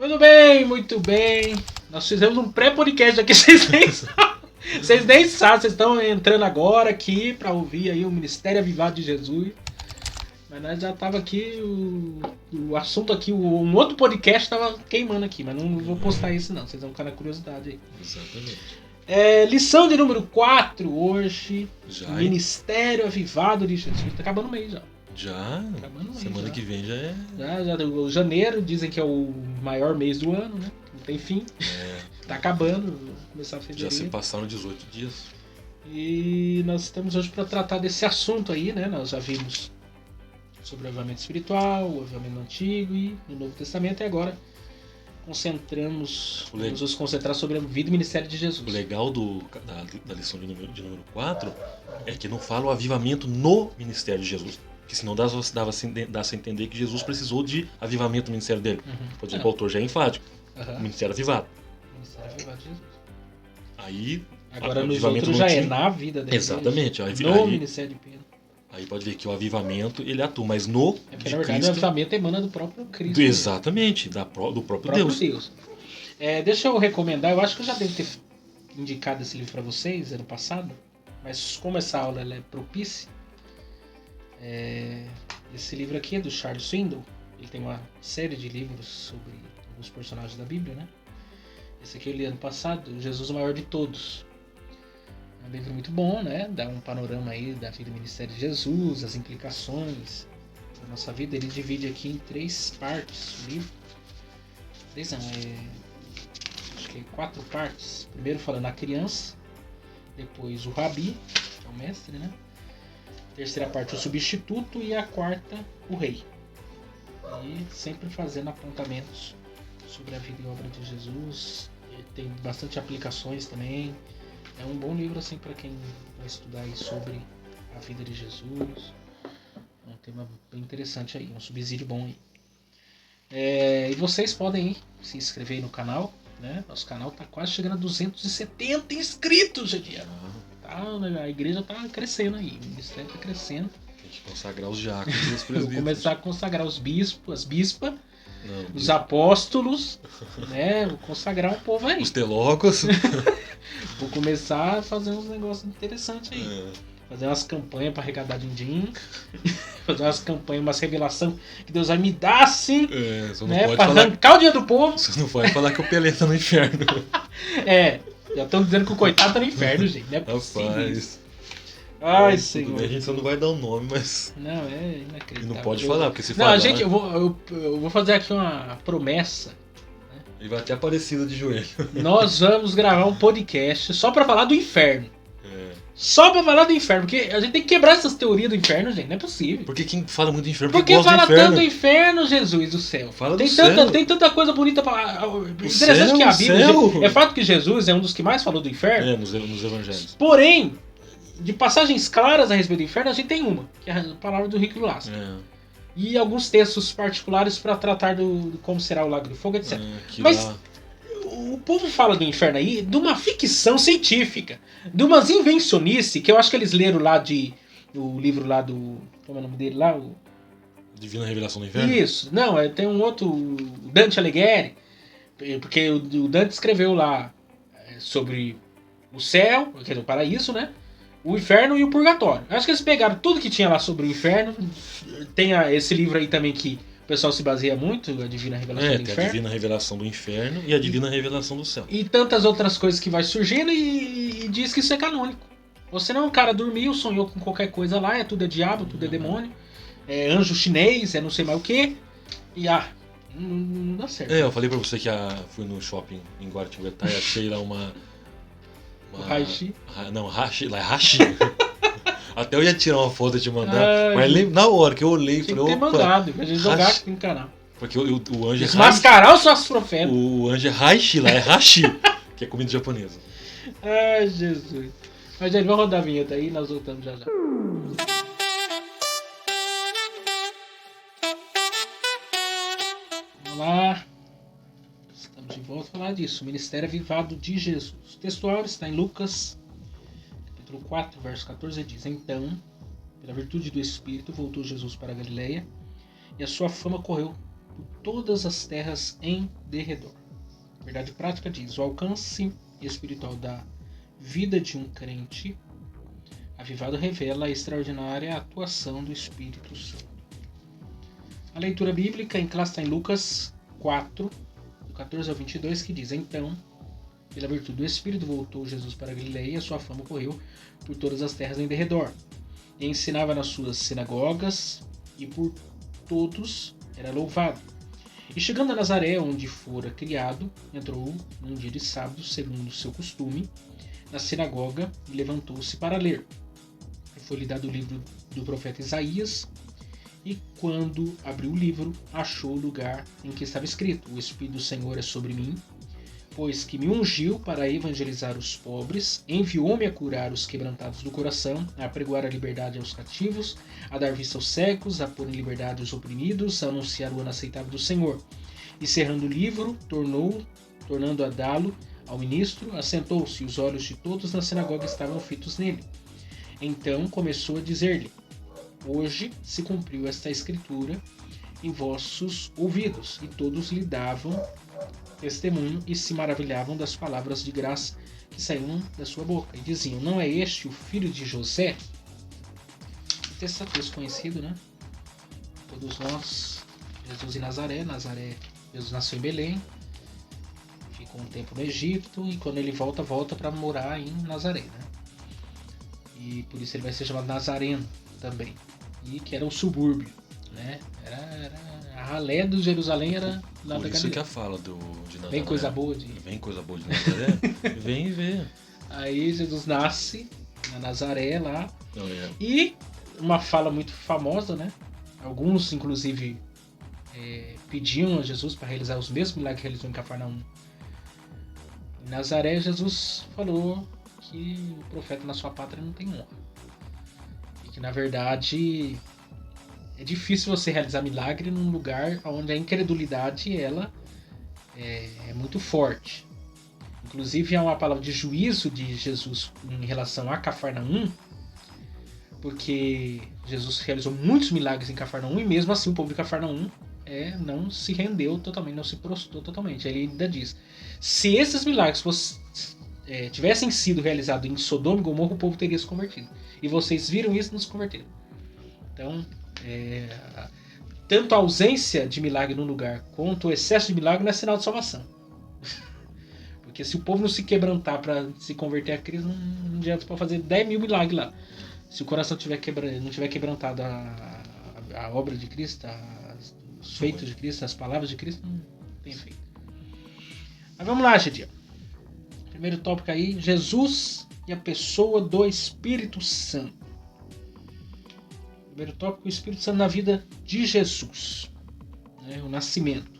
Muito bem, muito bem. Nós fizemos um pré-podcast aqui, vocês nem sabem, vocês estão entrando agora aqui para ouvir aí o Ministério Avivado de Jesus. Mas nós já tava aqui, o assunto aqui, um outro podcast tava queimando aqui, mas não vou postar isso não, vocês vão ficar na curiosidade aí. Exatamente. Lição de número 4 hoje, Já, Ministério Avivado de Jesus. Tá acabando o mês já. Já, Acabando semana já. que vem já é. Já, o janeiro dizem que é o maior mês do ano, né? Não tem fim. Tá acabando, vou começar a fevereiro. Já se passaram 18 dias. E nós estamos hoje para tratar desse assunto aí, né? Nós já vimos sobre o avivamento espiritual, o avivamento antigo e no Novo Testamento, e agora vamos nos concentrar sobre a vida e ministério de Jesus. O legal da lição de número 4 é que não fala o avivamento no ministério de Jesus. Porque senão dá a entender que Jesus precisou de avivamento no ministério dele. Por exemplo, o autor já é enfático. O ministério avivado. Ministério avivado de Jesus. Aí, agora nos outros já é na vida dele. Exatamente. No ministério de Pedro. Aí pode ver que o avivamento ele atua, mas no porque na verdade Cristo, o avivamento emana do próprio Cristo. Exatamente, do próprio Deus. Deixa eu recomendar, eu acho que eu já devo ter indicado esse livro para vocês ano passado, mas como essa aula ela é propícia, esse livro aqui é do Charles Swindoll. Ele tem uma série de livros sobre alguns personagens da Bíblia, né? Esse aqui eu li ano passado, Jesus o Maior de Todos. É um livro muito bom, né? Dá um panorama aí da vida do ministério de Jesus, as implicações da nossa vida. Ele divide aqui em 3 partes o livro. 3 não, acho que é 4 partes. Primeiro falando a criança, depois o rabi, que é o mestre, né? Terceira parte o substituto e a quarta o rei. E sempre fazendo apontamentos sobre a vida e obra de Jesus. E tem bastante aplicações também. É um bom livro assim para quem vai estudar aí sobre a vida de Jesus. É um tema bem interessante aí, um subsídio bom aí. E vocês podem ir se inscrever aí no canal, né? Nosso canal tá quase chegando a 270 inscritos, gente. A igreja tá crescendo aí, o ministério tá crescendo. Tem que consagrar os diáconos e os presbíteros. Vou começar a consagrar os bispos, as bispas. Os apóstolos, né? Vou consagrar um povo aí. Os telocos. Vou começar a fazer uns negócios interessantes aí. Fazer umas campanhas para arrecadar din-din. Fazer umas campanhas, umas revelações que Deus vai me dar assim. Né? Para arrancar o dinheiro do povo. Você não pode falar que o Pelé tá no inferno. Já estão dizendo que o coitado tá no inferno, gente. Não é possível. Ai, Senhor. A gente só não vai dar o nome, mas. Não, é inacreditável. E não pode falar, porque se falar. Não, gente, eu vou fazer aqui uma promessa. Né? Ele vai até aparecido de joelho. Nós vamos gravar um podcast só pra falar do inferno. Só pra falar do inferno, porque a gente tem que quebrar essas teorias do inferno, gente. Não é possível. Porque quem fala muito do inferno, porque gosta fala do inferno. tanto do inferno, Jesus do céu. Fala tem do tanta, céu. Tem tanta coisa bonita pra. Interessante céu, que a Bíblia. céu. É fato que Jesus é um dos que mais falou do inferno. Nos evangelhos. Porém, de passagens claras a respeito do inferno, a gente tem uma, que é a palavra do rico e do Lázaro. E alguns textos particulares para tratar do como será o lago de fogo, etc. Mas o povo fala do inferno aí de uma ficção científica, de umas invencionices, que eu acho que eles leram lá o livro lá do... Como é o nome dele lá? Divina Revelação do Inferno? Isso. Não, tem um outro, o Dante Alighieri, porque o Dante escreveu lá sobre o céu, quer dizer, o paraíso, né? O inferno e o purgatório. Acho que eles pegaram tudo que tinha lá sobre o inferno. Tem esse livro aí também que o pessoal se baseia muito, a Divina Revelação do Inferno. Tem a Divina Revelação do Inferno e a Divina Revelação do Céu. E tantas outras coisas que vai surgindo e diz que isso é canônico. Ou senão o cara dormiu, sonhou com qualquer coisa lá, tudo é diabo, tudo é demônio. É anjo chinês, é não sei mais o que. E não dá certo. Eu falei pra você que fui no shopping em Guaratinguetá e achei lá uma Hashi? Não, Hashi, lá é Hashi. Até eu ia tirar uma foto e te mandar, mas na hora que eu olhei, falei, opa... Tinha que ter mandado, pra gente jogar aqui no canal. Porque o anjo é desmascarar os nossos profetas. O anjo é Hashi, lá é Hashi, que é comida japonesa. Ai, Jesus. Mas, gente, vamos rodar a vinheta aí e nós voltamos já. Vamos lá. Estamos de volta a falar disso. O Ministério Avivado de Jesus. O textual está em Lucas, capítulo 4, verso 14, diz: Então, pela virtude do Espírito, voltou Jesus para a Galileia, e a sua fama correu por todas as terras em derredor. A verdade prática diz: o alcance espiritual da vida de um crente avivado revela a extraordinária atuação do Espírito Santo. A leitura bíblica em classe está em Lucas 4, do 14 ao 22, que diz: então, pela virtude do Espírito, voltou Jesus para a Galileia e a sua fama correu por todas as terras em derredor. E ensinava nas suas sinagogas e por todos era louvado. E chegando a Nazaré, onde fora criado, entrou num dia de sábado, segundo o seu costume, na sinagoga e levantou-se para ler. E foi-lhe dado o livro do profeta Isaías, e quando abriu o livro, achou o lugar em que estava escrito: o Espírito do Senhor é sobre mim, pois que me ungiu para evangelizar os pobres, enviou-me a curar os quebrantados do coração, a pregoar a liberdade aos cativos, a dar vista aos cegos, a pôr em liberdade os oprimidos, a anunciar o ano aceitável do Senhor. E cerrando o livro, tornando a dá-lo ao ministro, assentou-se, e os olhos de todos na sinagoga estavam fitos nele. Então começou a dizer-lhe: hoje se cumpriu esta escritura em vossos ouvidos. E todos lhe davam testemunho e se maravilhavam das palavras de graça que saíam da sua boca. E diziam: não é este o filho de José? Esse texto conhecido, né? Todos nós. Jesus em Nazaré. Jesus nasceu em Belém. Ficou um tempo no Egito. E quando ele volta para morar em Nazaré, né? E por isso ele vai ser chamado Nazareno também. E que era um subúrbio, né? Era a ralé de Jerusalém, era lá por da isso Galileia. que a fala de Nazaré. Vem coisa boa Vem coisa boa de Nazaré. Vem ver. Aí Jesus nasce na Nazaré lá. Não, é. E uma fala muito famosa, né? Alguns, inclusive, pediam a Jesus para realizar os mesmos milagres que realizou em Cafarnaum. Em Nazaré, Jesus falou que o profeta na sua pátria não tem honra. E que, na verdade, é difícil você realizar milagre num lugar onde a incredulidade ela é muito forte. Inclusive, há uma palavra de juízo de Jesus em relação a Cafarnaum, porque Jesus realizou muitos milagres em Cafarnaum e mesmo assim o povo de Cafarnaum não se rendeu totalmente, não se prostrou totalmente. Ele ainda diz: se esses milagres tivessem sido realizados em Sodoma e Gomorra, o povo teria se convertido. E vocês viram isso e não se converteram. Então, tanto a ausência de milagre no lugar quanto o excesso de milagre não é sinal de salvação. Porque se o povo não se quebrantar para se converter a Cristo, não adianta para fazer 10 mil milagres lá. Se o coração não tiver quebrantado a obra de Cristo, os feitos de Cristo, as palavras de Cristo, não tem efeito. Mas vamos lá, gente. Primeiro tópico aí: Jesus e a pessoa do Espírito Santo. Primeiro tópico: o Espírito Santo na vida de Jesus. O nascimento.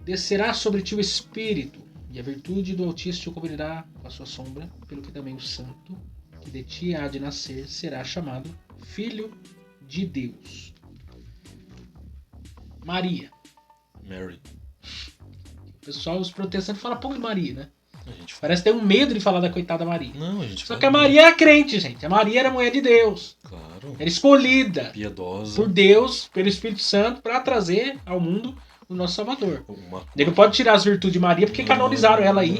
Descerá sobre ti o Espírito, e a virtude do Altíssimo te cobrirá com a sua sombra, pelo que também o Santo, que de ti há de nascer, será chamado Filho de Deus. Maria. Mary. O pessoal, os protestantes, falam pouco de Maria, né? Parece ter um medo de falar da coitada Maria. Não, a gente Só que a Maria era crente, gente. A Maria era mulher de Deus. Claro. Era escolhida. Piedosa. Por Deus, pelo Espírito Santo, para trazer ao mundo o nosso Salvador. Ele não pode tirar as virtudes de Maria porque canonizaram ela aí,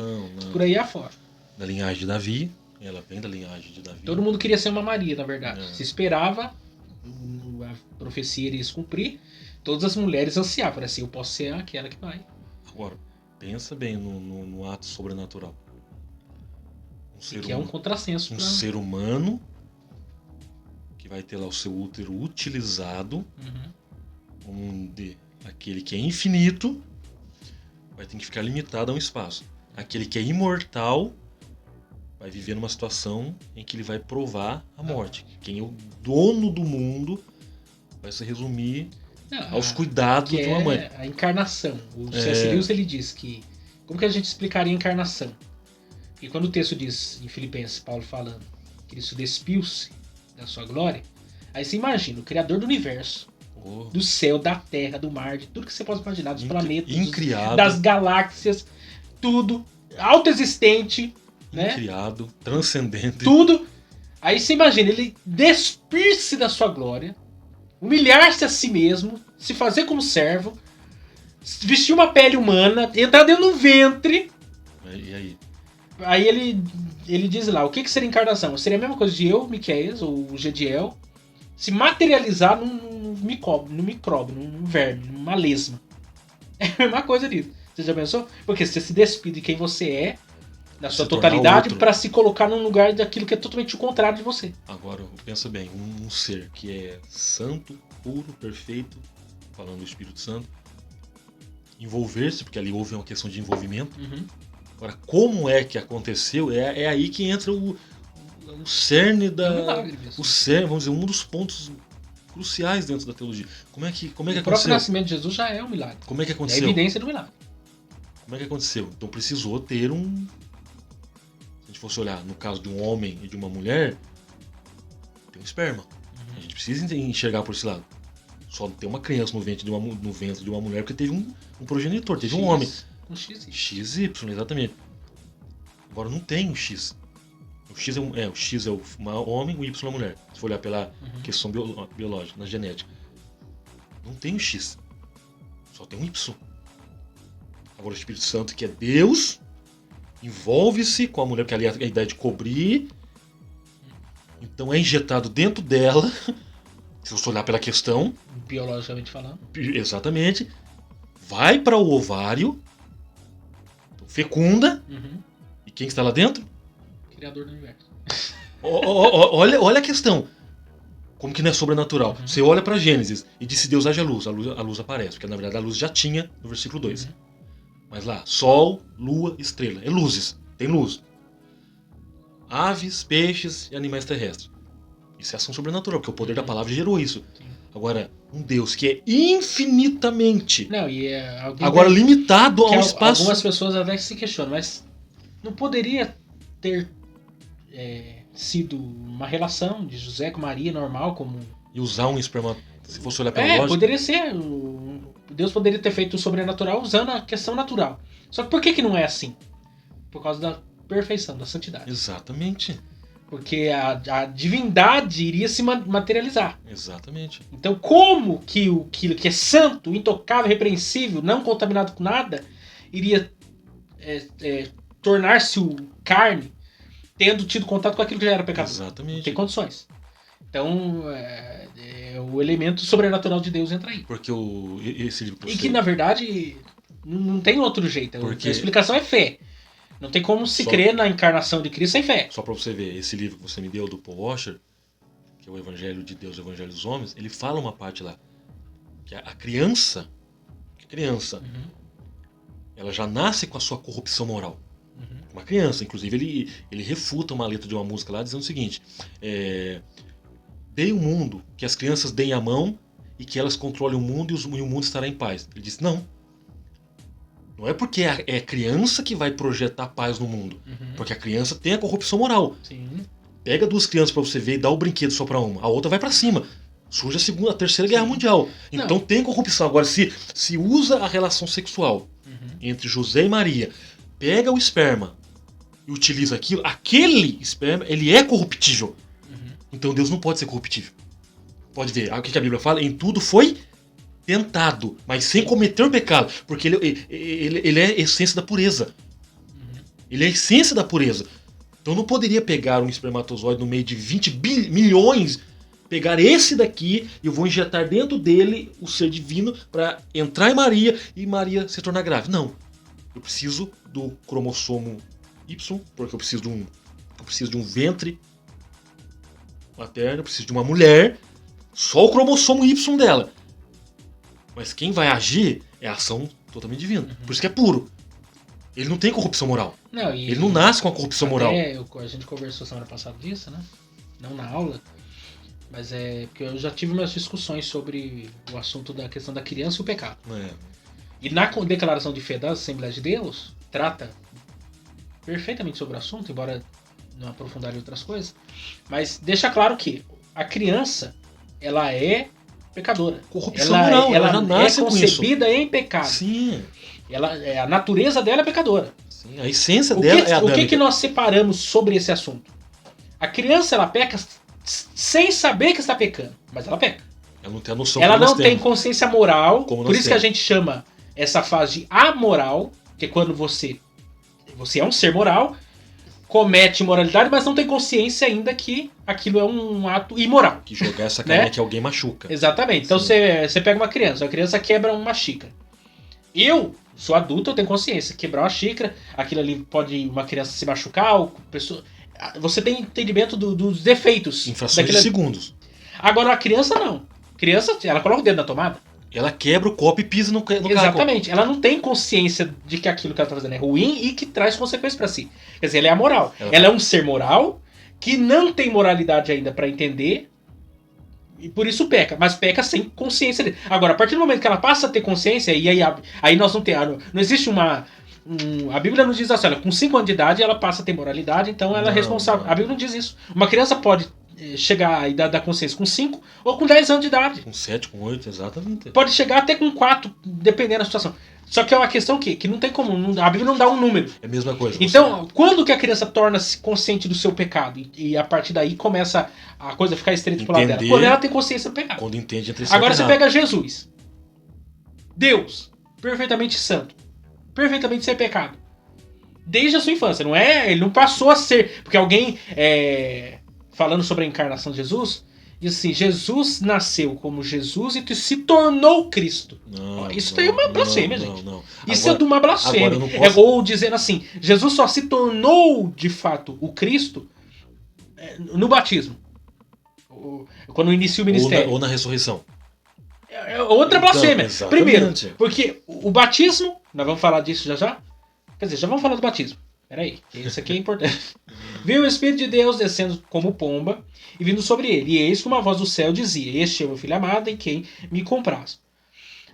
por aí afora. Da linhagem de Davi. Ela vem da linhagem de Davi. Todo mundo queria ser uma Maria, na verdade. Se esperava, a profecia iria se cumprir. Todas as mulheres ansiavam, assim, eu posso ser aquela que vai. Agora, pensa bem no ato sobrenatural. Que é um contrassenso. Um ser humano que vai ter lá o seu útero utilizado, onde aquele que é infinito vai ter que ficar limitado a um espaço. Aquele que é imortal vai viver numa situação em que ele vai provar a morte. Quem é o dono do mundo vai se resumir aos cuidados de uma mãe. A encarnação. O C.S. Lewis, ele diz que... Como que a gente explicaria a encarnação? E quando o texto diz, em Filipenses, Paulo falando, que Cristo despiu-se da sua glória, aí você imagina o Criador do universo, do céu, da terra, do mar, de tudo que você pode imaginar, dos planetas, das galáxias, tudo, autoexistente, né? Incriado, transcendente. Tudo. Aí você imagina ele despir-se da sua glória, humilhar-se a si mesmo, se fazer como servo, vestir uma pele humana, entrar dentro do ventre. E aí? Aí ele diz lá, o que seria encarnação? Seria a mesma coisa de eu, Miqueias, ou Gediel, se materializar num micróbio, num verme, numa lesma. É a mesma coisa disso. Você já pensou? Porque você se despide de quem você é, na sua totalidade, para se colocar num lugar daquilo que é totalmente o contrário de você. Agora, pensa bem, um ser que é santo, puro, perfeito, falando do Espírito Santo, envolver-se, porque ali houve uma questão de envolvimento. Agora, como é que aconteceu? É aí que entra o cerne da... o cerne, vamos dizer, um dos pontos cruciais dentro da teologia. Como é que aconteceu? O próprio nascimento de Jesus já é um milagre. Como é que aconteceu? É a evidência do milagre. Como é que aconteceu? Então precisou ter Se a gente fosse olhar no caso de um homem e de uma mulher, tem um esperma. A gente precisa enxergar por esse lado. Só tem uma criança no ventre de uma mulher porque teve um progenitor, teve um homem. Um XY. XY, exatamente. Agora não tem um X. O X é o homem, o Y é a mulher. Se for olhar pela questão biológica, na genética. Não tem um X. Só tem um Y. Agora o Espírito Santo, que é Deus, envolve-se com a mulher, porque ali é a ideia de cobrir. Então é injetado dentro dela. Se você olhar pela questão. Biologicamente falando. Exatamente. Vai para o ovário. Fecunda. E quem está lá dentro? Criador do universo. Olha a questão. Como que não é sobrenatural? Você olha para Gênesis e disse Deus haja luz. A luz aparece, porque na verdade a luz já tinha no versículo 2. Mas lá, sol, lua, estrela. É luzes. Tem luz. Aves, peixes e animais terrestres. Isso é ação sobrenatural, porque o poder da palavra gerou isso. Sim. Agora, um Deus que é infinitamente... Não, agora limitado ao espaço... Algumas pessoas até se questionam, mas não poderia ter sido uma relação de José com Maria normal, como... E usar um esperma... Se fosse olhar pela lógica... poderia ser. Deus poderia ter feito o sobrenatural usando a questão natural. Só que por que não é assim? Por causa da perfeição, da santidade. Exatamente. Porque a divindade iria se materializar. Exatamente. Então como que aquilo que é santo, intocável, repreensível, não contaminado com nada, iria tornar-se carne, tendo tido contato com aquilo que já era pecado? Exatamente. Não tem condições. Então, o elemento sobrenatural de Deus entra aí. Porque esse livro... E que, na verdade, não tem outro jeito. Porque... A explicação é fé. Não tem como se crer na encarnação de Cristo sem fé. Só para você ver, esse livro que você me deu, do Paul Washer, que é o Evangelho de Deus, o Evangelho dos Homens, ele fala uma parte lá, que a criança, ela já nasce com a sua corrupção moral. Uma criança, inclusive, ele refuta uma letra de uma música lá, dizendo o seguinte... Dei o mundo, que as crianças deem a mão e que elas controlem o mundo e o mundo estará em paz. Ele disse, não. Não é porque é a criança que vai projetar paz no mundo. Porque a criança tem a corrupção moral. Sim. Pega duas crianças para você ver e dá o brinquedo só para uma. A outra vai para cima. Surge a terceira guerra mundial. Então tem corrupção. Agora, se usa a relação sexual entre José e Maria, pega o esperma e utiliza aquilo, aquele esperma, ele é corruptível. Então Deus não pode ser corruptível. Pode ver, o que a Bíblia fala? Em tudo foi tentado, mas sem cometer o pecado. Porque ele é a essência da pureza. Ele é a essência da pureza. Então não poderia pegar um espermatozoide no meio de 20 milhões, pegar esse daqui e eu vou injetar dentro dele o ser divino para entrar em Maria e Maria se tornar grávida. Não. Eu preciso do cromossomo Y, porque eu preciso de um ventre materno, eu preciso de uma mulher, só o cromossomo Y dela. Mas quem vai agir é a ação totalmente divina. Por isso que é puro. Ele não tem corrupção moral. Ele não nasce com a corrupção moral. A gente conversou semana passada disso, né? Não na aula. Mas porque eu já tive umas discussões sobre o assunto da questão da criança e o pecado. E na declaração de fé da Assembleia de Deus, trata perfeitamente sobre o assunto, embora não aprofundar em outras coisas, mas deixa claro que a criança, ela é pecadora. Corrupção moral, ela já nasce com isso. É concebida em pecado. Sim. A natureza dela é pecadora. Sim, a essência dela é adâmica. O que nós separamos sobre esse assunto? A criança, ela peca sem saber que está pecando, mas ela peca. Ela não tem a noção. Ela que nós não tem temos. consciência moral, Como por nós isso que a temos. gente chama essa fase de amoral, que é quando você é um ser moral, comete imoralidade, mas não tem consciência ainda que aquilo é um ato imoral. Que jogar essa Né? carinha que alguém machuca. Exatamente. Então Sim. você pega uma criança quebra uma xícara. Eu sou adulto, eu tenho consciência. Quebrar uma xícara, aquilo ali pode uma criança se machucar, ou pessoa... Você tem entendimento dos defeitos. Em frações de daquilo... segundos. Agora a criança não. Criança, ela coloca o dedo na tomada. Ela quebra o copo e pisa no carro. Exatamente. Ela não tem consciência de que aquilo que ela tá fazendo é ruim e que traz consequências pra si. Quer dizer, ela é amoral. Ela é um ser moral que não tem moralidade ainda pra entender e por isso peca. Mas peca sem consciência dele. Agora, a partir do momento que ela passa a ter consciência, e aí nós não temos... Não existe uma... a Bíblia não diz assim, olha, com 5 anos de idade ela passa a ter moralidade, então ela é responsável. Não. A Bíblia não diz isso. Uma criança pode chegar à idade da consciência com 5 ou com 10 anos de idade. Com 7, com 8, exatamente. Pode chegar até com 4, dependendo da situação. Só que é uma questão que não tem como. A Bíblia não dá um número. É a mesma coisa. Então, quando que a criança torna-se consciente do seu pecado? E a partir daí começa a coisa a ficar estreita pro lado dela. Quando ela tem consciência do pecado. Quando entende entre certo Agora e você errado. pega Jesus. Deus. Perfeitamente santo. Perfeitamente sem pecado. Desde a sua infância. Não é? Ele não passou a ser. Porque alguém... falando sobre a encarnação de Jesus, diz assim, Jesus nasceu como Jesus e se tornou Cristo. Isso daí é uma blasfêmia, gente. Isso é de uma blasfêmia. Agora eu não posso... Ou dizendo assim, Jesus só se tornou, de fato, o Cristo no batismo. Quando inicia o ministério. Ou na ressurreição. É outra blasfêmia. Então, primeiro, porque o batismo, nós vamos falar disso já já? Quer dizer, já vamos falar do batismo. Peraí, isso aqui é importante. Viu o Espírito de Deus descendo como pomba e vindo sobre ele. E eis que uma voz do céu dizia, este é o meu filho amado em quem me compraz.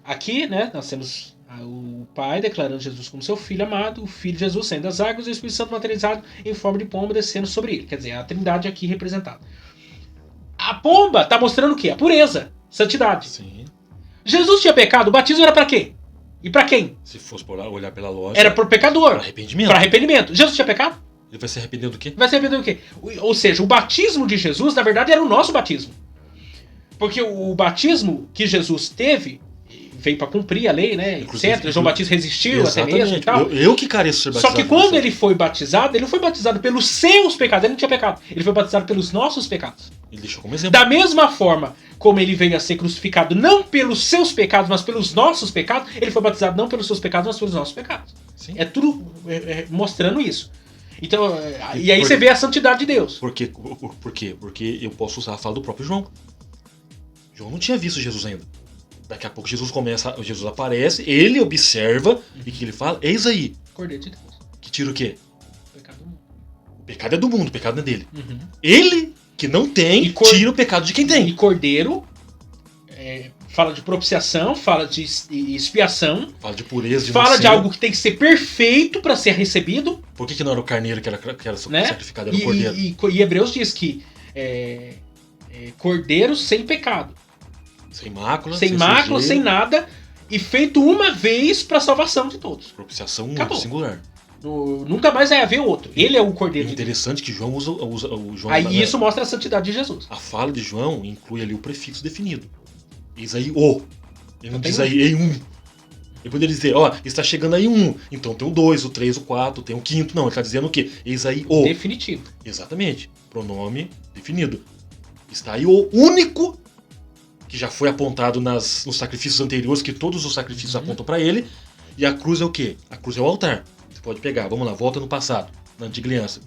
Aqui, né, nós temos o Pai declarando Jesus como seu filho amado, o Filho de Jesus saindo das águas e o Espírito Santo materializado em forma de pomba descendo sobre ele. Quer dizer, a Trindade aqui representada. A pomba está mostrando o quê? A pureza, santidade. Sim. Jesus tinha pecado, o batismo era para quê? E para quem? Se fosse olhar pela lógica... Era para o pecador. Para arrependimento. Para arrependimento. Jesus tinha pecado? Ele vai se arrepender do quê? Vai se arrepender do quê? Ou seja, o batismo de Jesus, na verdade, era o nosso batismo. Porque o batismo que Jesus teve, veio para cumprir a lei, né? Etc. João Batista resistiu até mesmo e tal. Eu que careço ser batizado. Só que quando ele foi batizado, ele não foi batizado pelos seus pecados, ele não tinha pecado. Ele foi batizado pelos nossos pecados. Ele deixou como exemplo. Da mesma forma como ele veio a ser crucificado não pelos seus pecados, mas pelos nossos pecados, ele foi batizado não pelos seus pecados, mas pelos nossos pecados. Sim. É tudo mostrando isso. Então, e aí você vê a santidade de Deus. Por quê? Porque eu posso usar a fala do próprio João. João não tinha visto Jesus ainda. Daqui a pouco Jesus aparece, ele observa e que ele fala, eis aí. Cordeiro de Deus. Que tira o quê? O pecado do mundo. O pecado é do mundo, o pecado não é dele. Uhum. Ele, que não tem, tira o pecado de quem tem. E cordeiro fala de propiciação, fala de expiação, fala de pureza, fala de algo que tem que ser perfeito para ser recebido. Por que não era o carneiro que era né? sacrificado, era o cordeiro? E Hebreus diz que cordeiro sem pecado. Sem mácula, sem nada, e feito uma vez para salvação de todos. Propiciação singular. Nunca mais vai haver outro. Ele é o cordeiro. É interessante que João usa o João. Aí isso mostra a santidade de Jesus. A fala de João inclui ali o prefixo definido. Eis aí o. Ele não diz aí em um. Ele poderia dizer, está chegando aí um. Então tem o 2, o 3, o 4, tem o 5º. Não, ele está dizendo o quê? Eis aí o. Definitivo. Exatamente. Pronome definido. Está aí o único que já foi apontado nos sacrifícios anteriores, que todos os sacrifícios apontam para ele. E a cruz é o quê? A cruz é o altar. Você pode pegar, vamos lá, volta no passado, na antiga aliança.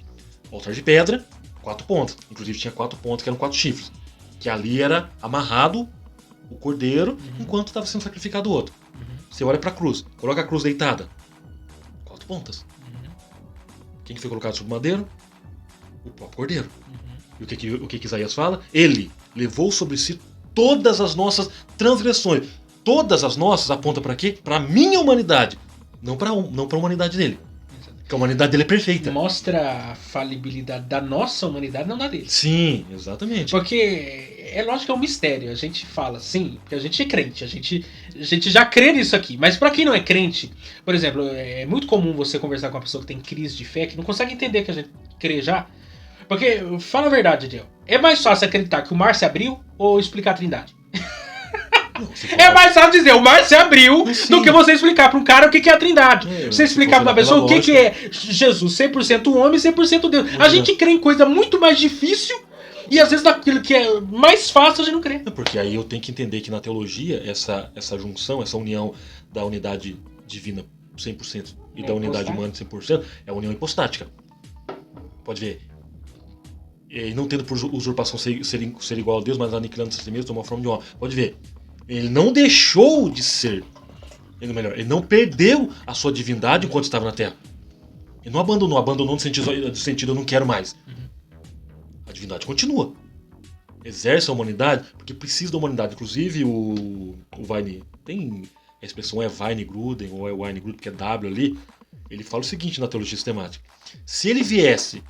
O altar de pedra, 4 pontas. Inclusive tinha 4 pontas que eram 4 chifres. Que ali era amarrado o cordeiro enquanto estava sendo sacrificado o outro. Você olha para a cruz, coloca a cruz deitada. 4 pontas. Quem que foi colocado sobre o madeiro? O próprio cordeiro. E o que Isaías fala? Ele levou sobre si todas as nossas transgressões. Todas as nossas apontam para quê? Para a minha humanidade. Não para a humanidade dele. Porque a humanidade dele é perfeita. Mostra a falibilidade da nossa humanidade, não da dele. Sim, exatamente. Porque é lógico que é um mistério. A gente fala assim, porque a gente é crente. A gente já crê nisso aqui. Mas para quem não é crente, por exemplo, é muito comum você conversar com uma pessoa que tem crise de fé, que não consegue entender que a gente crê já. Porque, fala a verdade, Diel, é mais fácil acreditar que o mar se abriu ou explicar a Trindade? É mais fácil dizer, o mar se abriu, do que você explicar para um cara o que é a Trindade. Você explicar para uma pessoa o que é Jesus, 100% homem e 100% Deus. A gente crê em coisa muito mais difícil e às vezes daquilo que é mais fácil a gente não crê. Porque aí eu tenho que entender que na teologia, essa junção, essa união da unidade divina 100% e da unidade humana 100% é a união hipostática. Pode ver. E não tendo por usurpação ser igual a Deus, mas aniquilando-se a si mesmo, tomar a forma de homem. Pode ver. Ele não deixou de ser. Ele não perdeu a sua divindade enquanto estava na Terra. Ele não abandonou no sentido eu não quero mais. A divindade continua. Exerce a humanidade, porque precisa da humanidade. Inclusive o Weine, tem a expressão é Weine-Gruden, ou é Weine-Gruden, porque é W ali. Ele fala o seguinte na teologia sistemática. Se ele viesse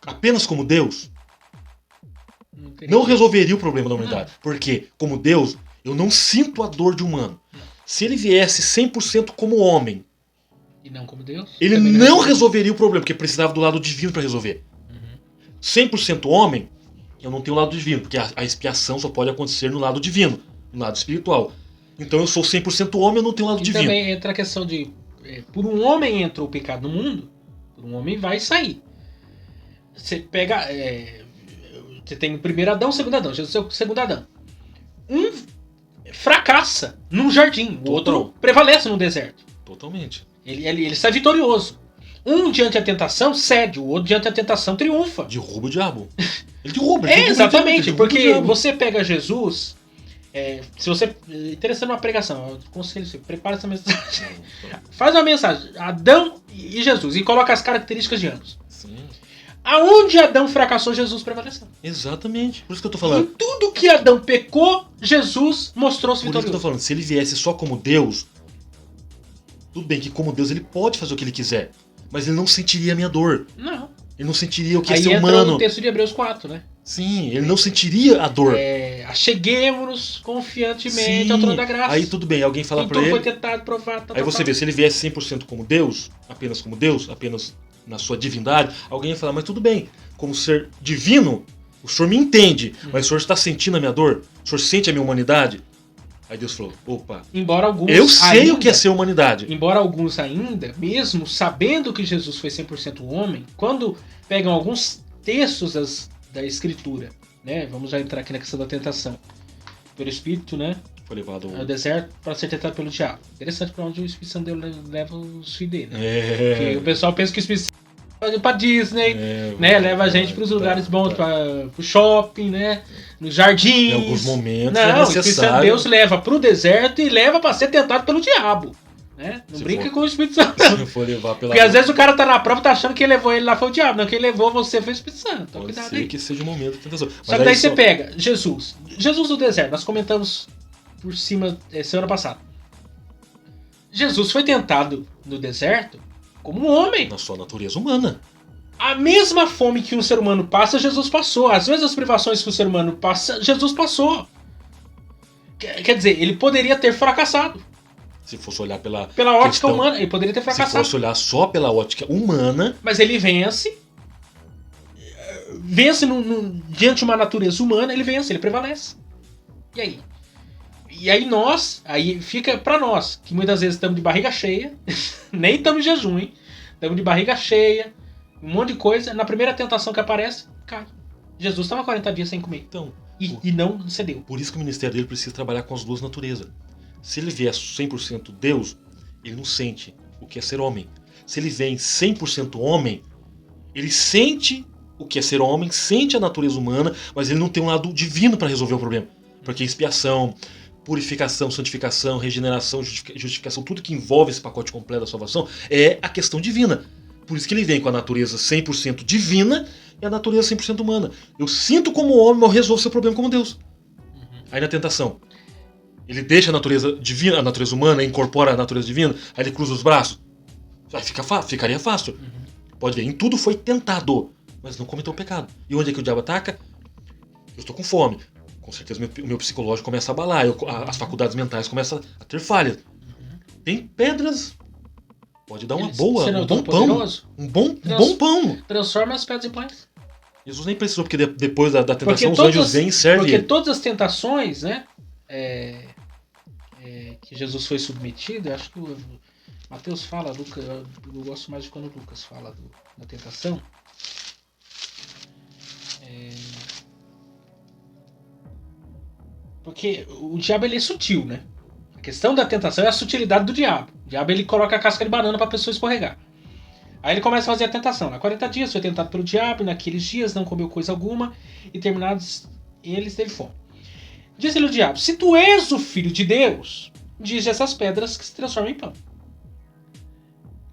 apenas como Deus, não resolveria o problema da humanidade. Porque, como Deus, eu não sinto a dor de humano. Se ele viesse 100% como homem, e não como Deus, ele não resolveria o problema, porque precisava do lado divino para resolver. 100% homem, eu não tenho o lado divino, porque a expiação só pode acontecer no lado divino, no lado espiritual. Então eu sou 100% homem, eu não tenho o lado divino. E também entra a questão de, por um homem entra o pecado no mundo, por um homem vai sair. Você pega, você tem o primeiro Adão, o segundo Adão, Jesus é o segundo Adão. Um fracassa num jardim, o outro prevalece no deserto. Totalmente. Ele sai vitorioso. Um diante da tentação cede, o outro diante da tentação triunfa. Derruba o diabo. Ele derruba. Exatamente, porque você pega Jesus, se você interessando numa pregação, eu aconselho você, prepara essa mensagem. Faz uma mensagem, Adão e Jesus, e coloca as características de ambos. Sim. Aonde Adão fracassou, Jesus prevaleceu. Exatamente. Por isso que eu tô falando. Em tudo que Adão pecou, Jesus mostrou-se vitorioso. Por isso que eu tô falando. Se ele viesse só como Deus, tudo bem que como Deus ele pode fazer o que ele quiser, mas ele não sentiria a minha dor. Não. Ele não sentiria o que é ser humano. Aí entra no texto de Hebreus 4, né? Sim, ele não sentiria a dor. Acheguemos-nos confiantemente ao trono da graça. Aí tudo bem, alguém fala pra ele. Foi tentado, provado, aí você vê, se ele viesse 100% como Deus, apenas na sua divindade, alguém ia falar, mas tudo bem, como ser divino, o senhor me entende, mas o senhor está sentindo a minha dor? O senhor sente a minha humanidade? Aí Deus falou, opa, embora alguns eu sei o que é ser humanidade. Embora alguns ainda, mesmo sabendo que Jesus foi 100% homem, quando pegam alguns textos da Escritura, né? Vamos já entrar aqui na questão da tentação. Pelo Espírito, né? Foi levado ao deserto para ser tentado pelo diabo. Interessante para onde o Espírito Santo leva os filhos dele. Porque o pessoal pensa que o Espírito Santo vai para Disney, né? Leva a gente para os lugares bons, para o shopping, né? Nos jardins. Em alguns momentos não, é necessário. O Espírito Santo Deus leva para o deserto e leva para ser tentado pelo diabo. Né? Não brinca com o Espírito Santo. Se for levar pela porque às vezes o cara tá na prova e tá achando que quem levou ele lá foi o diabo. Não, quem levou você foi o Espírito Santo. Então, pode cuidado ser aí. que seja o momento de tentação. Só que daí você pega Jesus do deserto. Nós comentamos por cima semana passada. Jesus foi tentado no deserto como um homem. Na sua natureza humana. A mesma fome que um ser humano passa, Jesus passou. As mesmas privações que o ser humano passa, Jesus passou. Quer dizer, ele poderia ter fracassado. Se fosse olhar pela ótica humana, ele poderia ter fracassado. Se fosse olhar só pela ótica humana. Mas ele vence diante de uma natureza humana, ele prevalece. E aí? E aí fica pra nós, que muitas vezes estamos de barriga cheia, nem estamos em jejum, hein? Estamos de barriga cheia, um monte de coisa, na primeira tentação que aparece, cai. Jesus estava 40 dias sem comer. Então, e não cedeu. Por isso que o ministério dele precisa trabalhar com as duas naturezas. Se ele vier 100% Deus, ele não sente o que é ser homem. Se ele vem 100% homem, ele sente o que é ser homem, sente a natureza humana, mas ele não tem um lado divino para resolver o problema. Porque expiação, purificação, santificação, regeneração, justificação, tudo que envolve esse pacote completo da salvação é a questão divina. Por isso que ele vem com a natureza 100% divina e a natureza 100% humana. Eu sinto como homem, mas eu resolvo seu problema como Deus. Aí na tentação, ele deixa a natureza divina, a natureza humana, incorpora a natureza divina, aí ele cruza os braços. Aí ficaria fácil. Pode ver, em tudo foi tentado, mas não cometeu o pecado. E onde é que o diabo ataca? Eu estou com fome. Com certeza o meu psicológico começa a abalar, as faculdades mentais começam a ter falhas. Tem pedras. Pode dar uma boa, um bom pão. Um bom pão. Transforma as pedras em pães. Jesus nem precisou, porque depois da tentação os anjos vêm e servem Porque ele. todas as tentações, né, que Jesus foi submetido, eu acho que o Mateus fala, Lucas, eu gosto mais de quando o Lucas fala da tentação. Porque o diabo ele é sutil, né? A questão da tentação é a sutilidade do diabo. O diabo ele coloca a casca de banana para a pessoa escorregar. Aí ele começa a fazer a tentação. Há 40 dias foi tentado pelo diabo, e naqueles dias não comeu coisa alguma, e terminados eles teve fome. Disse-lhe o diabo: se tu és o filho de Deus, diz essas pedras que se transformam em pão.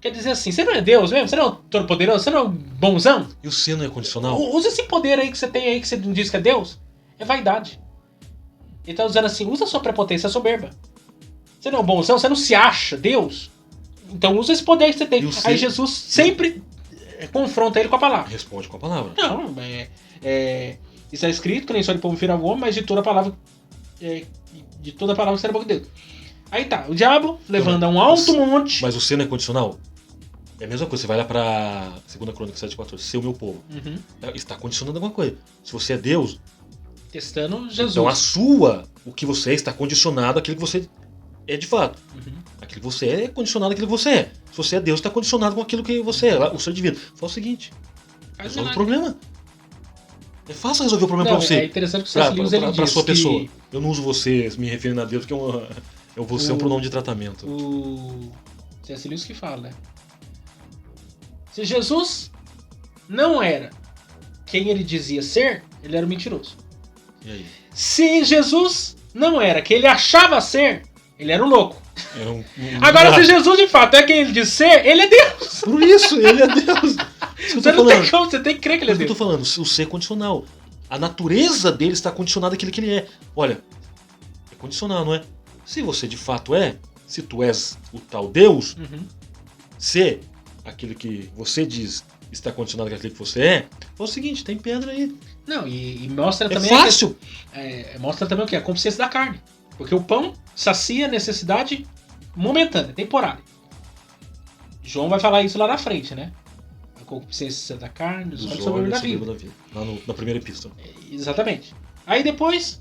Quer dizer assim, você não é Deus mesmo? Você não é o todo-poderoso? Você não é o bonzão? E o ser não é condicional? Usa esse poder aí que você tem aí, que você não diz que é Deus. É vaidade. Ele está usando assim, usa a sua prepotência soberba. Você não é o bonzão? Você não se acha Deus? Então usa esse poder que você tem. Aí Jesus sempre confronta ele com a palavra. Responde com a palavra. Não, isso é escrito, que nem só de povo vira o homem, mas de toda a palavra que sai da boca de Deus. Aí tá, o diabo levando a um alto monte. Mas o ser não é condicional? É a mesma coisa, você vai lá pra 2 Crônicas 7,14, ser o meu povo. Uhum. Está condicionando alguma coisa. Se você é Deus, testando Jesus. Então o que você é está condicionado àquilo que você é de fato. Uhum. Aquilo que você é condicionado àquilo que você é. Se você é Deus, está condicionado com aquilo que você é, o ser divino. Fala o seguinte, resolve o problema. É fácil resolver o problema pra você. É interessante que o C.S. Lewis ele diz pra sua que... pessoa. Eu não uso você me referindo a Deus, porque eu vou ser um pronome de tratamento. O C.S. Lewis que fala, né? Se Jesus não era quem ele dizia ser, ele era um mentiroso. E aí? Se Jesus não era quem ele achava ser, ele era um louco. Agora, se Jesus de fato é quem ele diz ser, ele é Deus. Por isso, ele é Deus. Você tem que crer que ele é Deus. Eu tô falando, o ser é condicional. A natureza dele está condicionada àquilo que ele é. Olha, é condicional, não é? Se você de fato é, se tu és o tal Deus, se aquilo que você diz está condicionado àquilo que você é o seguinte, tem pedra aí. Não, e mostra também... É fácil. Mostra também o que? A consciência da carne. Porque o pão sacia a necessidade momentânea, temporária. João vai falar isso lá na frente, né? A consciência da carne, dos olhos sobre da vida. Lá na primeira epístola. Exatamente. Aí depois,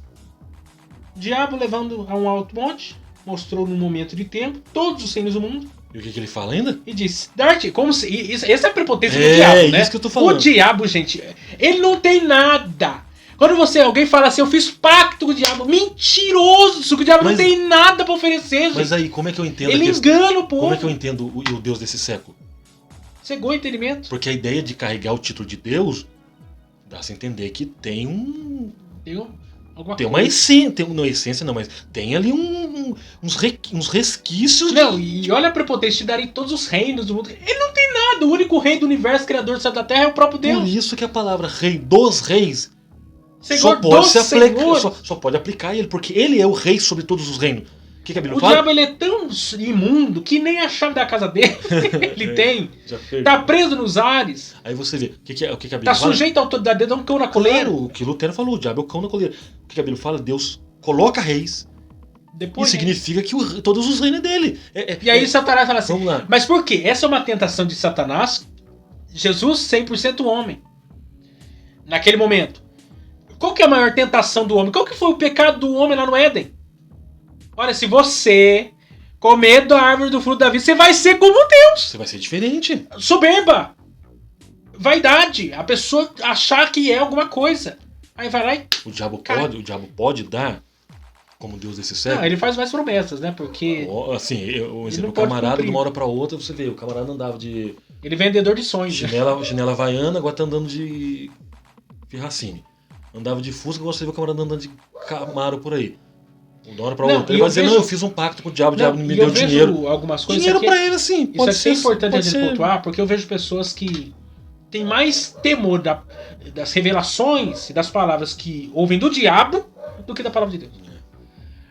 o diabo levando a um alto monte, mostrou num momento de tempo todos os reinos do mundo. E o que ele fala ainda? E disse, Dart, como se... Essa é a prepotência do diabo, né? É isso que eu tô falando. O diabo, gente, ele não tem nada. Quando alguém fala assim, eu fiz pacto com o diabo, mentiroso, que o diabo não tem nada pra oferecer, gente. Mas aí, como é que eu entendo ele engana o povo. Como é que eu entendo o Deus desse século? Cegou o entendimento. Porque a ideia de carregar o título de Deus dá-se a entender que tem uma essência, não é essência não, mas tem ali uns resquícios. Não, e olha a prepotência de darem todos os reinos do mundo. Ele não tem nada, o único rei do universo, criador do céu e da terra é o próprio Deus. Por isso que a palavra rei dos reis Senhor só pode aplicar ele, porque ele é o rei sobre todos os reinos. O que a Bíblia fala? O diabo ele é tão imundo que nem a chave da casa dele ele tem. Tá preso nos ares. Aí você vê, o que a Bíblia tá fala? sujeito à autoridade de Deus, um cão na coleira. Claro, o que Lutero falou, o diabo é o cão na coleira. O que a Bíblia fala? Deus coloca reis. Depois, e significa que todos os reinos é dele. E aí Satanás fala assim, vamos lá. Mas por quê? Essa é uma tentação de Satanás. Jesus 100% homem. Naquele momento. Qual que é a maior tentação do homem? Qual que foi o pecado do homem lá no Éden? Olha, se você comer da árvore do fruto da vida, você vai ser como Deus. Você vai ser diferente. Soberba. Vaidade. A pessoa achar que é alguma coisa. Aí vai lá e... O diabo pode dar como Deus desse século? Não, ele faz mais promessas, né? Porque... Assim, o camarada de uma hora pra outra, você vê, o camarada andava de... Ele é vendedor de sonhos. Chinela havaiana, agora tá andando de Ferracini. Andava de Fusca, agora você vê o camarada andando de Camaro por aí. De uma hora pra outra. Ele vai dizer, eu fiz um pacto com o diabo me deu dinheiro. Algumas coisas dinheiro pra ele, assim. Pode ser importante a gente pontuar, porque eu vejo pessoas que têm mais temor das revelações e das palavras que ouvem do diabo do que da palavra de Deus.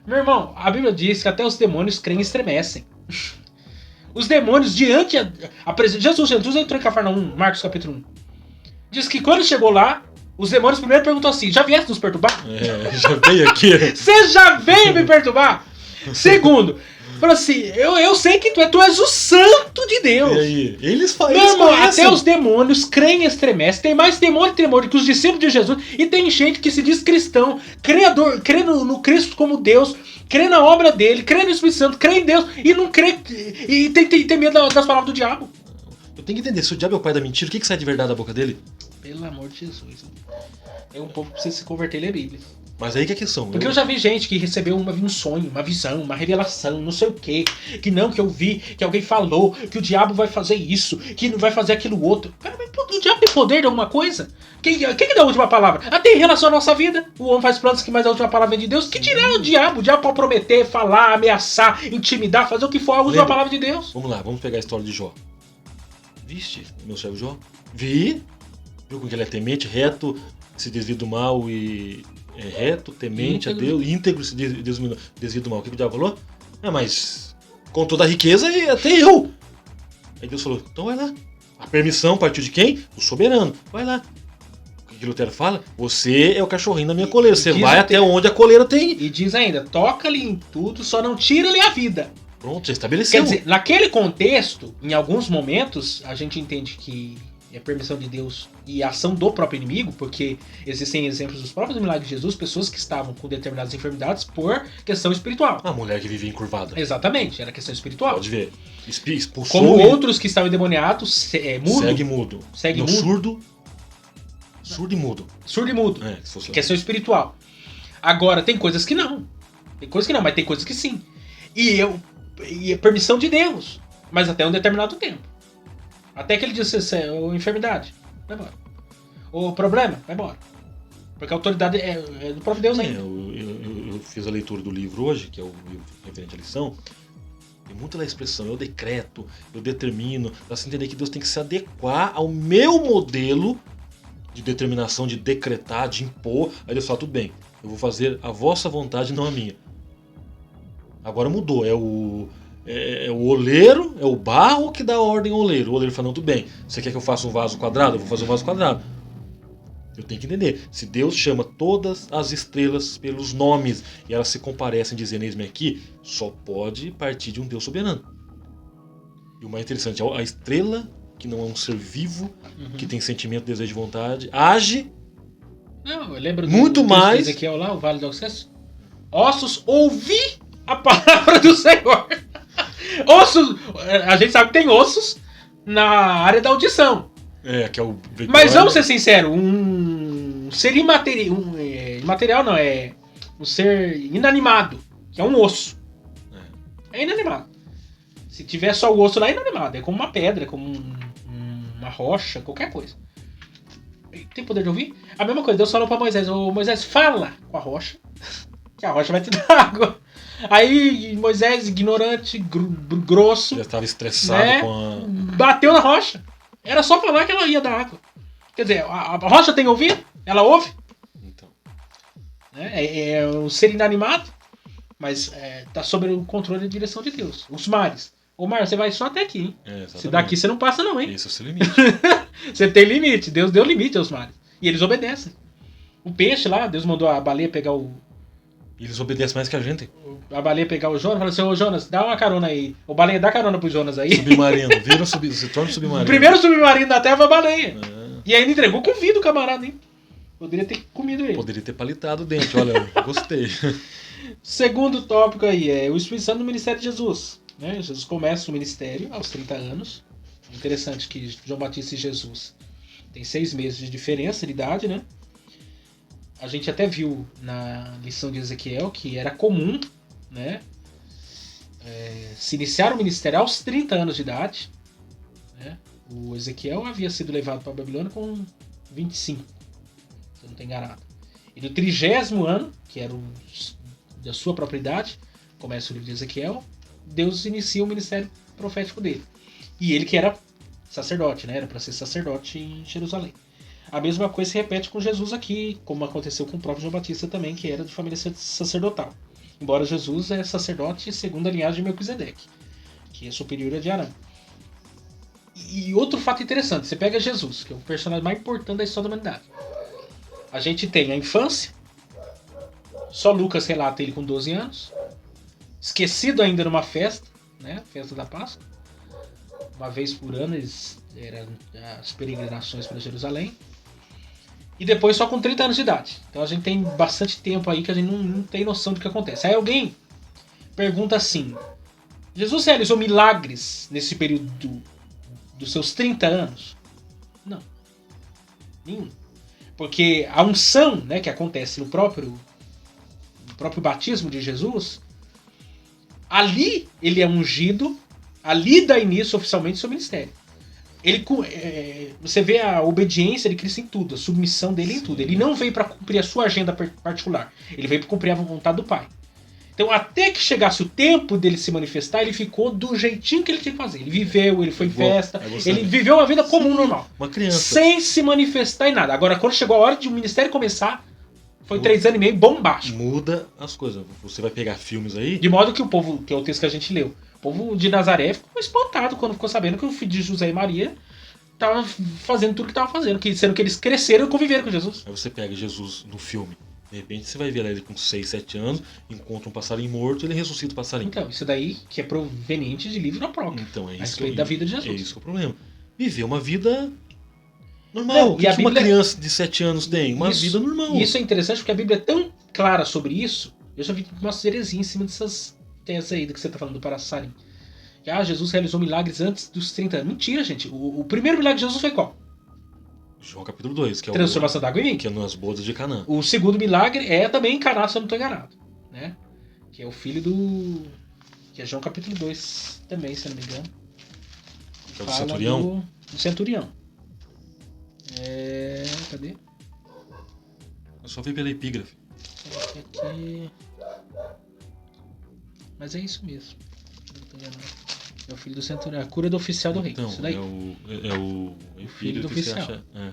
Meu irmão, a Bíblia diz que até os demônios creem e estremecem. Os demônios, diante a presença... Jesus entrou em Cafarnaum, Marcos capítulo 1. Diz que quando chegou lá, os demônios primeiro perguntam assim, já vieste nos perturbar? Já veio aqui. Você já veio me perturbar? Segundo, Fala assim, eu sei que tu és o santo de Deus. E aí? Eles Meu eles irmão, conhecem. até os demônios creem e estremecem. Tem mais demônio e tremor que os discípulos de Jesus. E tem gente que se diz cristão, crê no Cristo como Deus, crê na obra dele, crê no Espírito Santo, crê em Deus e não crê. E tem medo das palavras do diabo. Eu tenho que entender, se o diabo é o pai da mentira, o que sai de verdade da boca dele? Pelo amor de Jesus. É um povo que precisa se converter e ler a Bíblia. Mas aí que é a questão. Porque eu já vi gente que recebeu um sonho, uma visão, uma revelação, não sei o quê. Que eu vi, que alguém falou, que o diabo vai fazer isso, que não vai fazer aquilo outro. Cara, mas o diabo tem poder de alguma coisa? Quem dá a última palavra? Até em relação à nossa vida. O homem faz planos que mais a última palavra vem de Deus. Que dirá o diabo? O diabo pode prometer, falar, ameaçar, intimidar, fazer o que for a última palavra de Deus. Vamos lá, vamos pegar a história de Jó. Viste, meu servo Jó? Viu como que ele é temente, reto, se desvia do mal e... É reto, temente a Deus, íntegro, se desvia do mal. O que o diabo falou? Mas com toda a riqueza, até eu. Aí Deus falou, então vai lá. A permissão partiu de quem? Do soberano. Vai lá. O que Lutero fala? Você é o cachorrinho da minha coleira. Você vai até onde a coleira tem. E diz ainda, toca-lhe em tudo, só não tira-lhe a vida. Pronto, já estabeleceu. Quer dizer, naquele contexto, em alguns momentos, a gente entende que é permissão de Deus e a ação do próprio inimigo, porque existem exemplos dos próprios milagres de Jesus, pessoas que estavam com determinadas enfermidades por questão espiritual. A mulher que vivia encurvada. Exatamente, era questão espiritual. Pode ver. Expulsou. Como outros que estavam endemoniados, mudo. Segue mudo. Segue mudo. Surdo e mudo. Surdo e mudo. É, se fosse... Questão espiritual. Agora, tem coisas que não. Tem coisas que não, mas tem coisas que sim. E é permissão de Deus. Mas até um determinado tempo. Até que ele diz assim, enfermidade, vai embora. O problema, vai embora. Porque a autoridade é do próprio Deus ainda. Eu fiz a leitura do livro hoje, que é o livro referente à lição. Tem muita da expressão, eu decreto, eu determino. Pra você entender que Deus tem que se adequar ao meu modelo de determinação, de decretar, de impor. Aí Deus fala, tudo bem, eu vou fazer a vossa vontade, não a minha. Agora mudou, é o oleiro, é o barro que dá ordem ao oleiro. O oleiro fala, não, tudo bem, você quer que eu faça um vaso quadrado? Eu vou fazer um vaso quadrado. Eu tenho que entender, se Deus chama todas as estrelas pelos nomes e elas se comparecem dizendo, eis-me aqui, só pode partir de um Deus soberano. E o mais interessante, a estrela, que não é um ser vivo, que tem sentimento, desejo e vontade, age não, eu lembro muito mais... Ezequiel lá, o Vale do Sucesso. Ossos, ouvi a palavra do Senhor. Ossos, a gente sabe que tem ossos na área da audição. Que é o... Mas vamos ser sinceros, um ser imaterial, imaterial não, é um ser inanimado, que é um osso. É inanimado. Se tiver só o osso lá, é inanimado. É como uma pedra, como uma rocha, qualquer coisa. Tem poder de ouvir? A mesma coisa, Deus falou pra Moisés, Moisés, fala com a rocha, que a rocha vai te dar água. Aí Moisés, ignorante, grosso, já estava estressado, né? Bateu na rocha. Era só falar que ela ia dar água. Quer dizer, a rocha tem ouvido? Ela ouve? Então. É um ser inanimado, mas tá sob o controle e direção de Deus. Os mares. Ô mar, você vai só até aqui, hein? Se daqui você não passa não, hein? Esse é o seu limite. Você tem limite. Deus deu limite aos mares. E eles obedecem. O peixe lá, Deus mandou a baleia pegar o... Eles obedecem mais que a gente. A baleia pegar o Jonas e falou assim, ô Jonas, dá uma carona aí. O baleia dá carona pro Jonas aí. Submarino, se torna submarino. O primeiro submarino da Terra foi a baleia. E aí ele entregou com vida o camarada, hein? Poderia ter comido ele. Poderia ter palitado o dente, olha, gostei. Segundo tópico aí é o Espírito Santo no ministério de Jesus. Né? Jesus começa o ministério aos 30 anos. Interessante que João Batista e Jesus tem 6 meses de diferença de idade, né? A gente até viu na lição de Ezequiel que era comum, né, se iniciar o ministério aos 30 anos de idade. Né? O Ezequiel havia sido levado para a Babilônia com 25, se eu não estou enganado. E no 30º ano, que era da sua própria idade, começa o livro de Ezequiel, Deus inicia o ministério profético dele. E ele que era sacerdote, né? Era para ser sacerdote em Jerusalém. A mesma coisa se repete com Jesus aqui, como aconteceu com o próprio João Batista também, que era de família sacerdotal. Embora Jesus é sacerdote segundo a linhagem de Melquisedeque, que é superior a de Arão. E outro fato interessante, você pega Jesus, que é o personagem mais importante da história da humanidade. A gente tem a infância, só Lucas relata ele com 12 anos. esquecido ainda numa festa, né? Festa da Páscoa. Uma vez por ano eram as peregrinações para Jerusalém. E depois só com 30 anos de idade. Então a gente tem bastante tempo aí que a gente não tem noção do que acontece. Aí alguém pergunta assim: Jesus realizou milagres nesse período dos seus 30 anos? Não. Nenhum. Porque a unção, né, que acontece no próprio batismo de Jesus, ali ele é ungido, ali dá início oficialmente ao seu ministério. Você vê a obediência de Cristo em tudo, a submissão dele em tudo. Ele não veio para cumprir a sua agenda particular, ele veio para cumprir a vontade do Pai. Então, até que chegasse o tempo dele se manifestar, ele ficou do jeitinho que ele tinha que fazer. Ele viveu, ele foi em festa, ele viveu uma vida comum, normal. Uma criança. Sem se manifestar em nada. Agora, quando chegou a hora de o ministério começar, foi 3 anos e meio bombástico. Muda as coisas. Você vai pegar filmes aí... De modo que o povo, que é o texto que a gente leu, o povo de Nazaré ficou espantado quando ficou sabendo que o filho de José e Maria estava fazendo tudo que estava fazendo, sendo que eles cresceram e conviveram com Jesus. Aí você pega Jesus no filme. De repente você vai ver ele com 6, 7 anos, encontra um passarinho morto e ele ressuscita o passarinho. Então, isso daí que é proveniente de livro apócrifo. Então, é a isso respeito da vida de Jesus. É isso que é o problema. Viver uma vida normal. O que Bíblia... uma criança de 7 anos tem? Uma vida normal. E isso é interessante porque a Bíblia é tão clara sobre isso. Eu já vi umas heresias em cima dessas teses aí do que você está falando do passarinho. Jesus realizou milagres antes dos 30 anos. Mentira, gente. O primeiro milagre de Jesus foi qual? João capítulo 2, que é transformação da água em vinho. Que é nas bodas de Canaã. O segundo milagre é também em Caná, se eu não estou enganado. Né? Que é o filho do... Que é João capítulo 2 também, se eu não me engano. Que é o do centurião? Do centurião. Cadê? Eu só vi pela epígrafe. Aqui... Mas é isso mesmo. Não estou enganado. É o filho do centurião. A cura do oficial do rei. Então, isso daí. É o filho do oficial. É.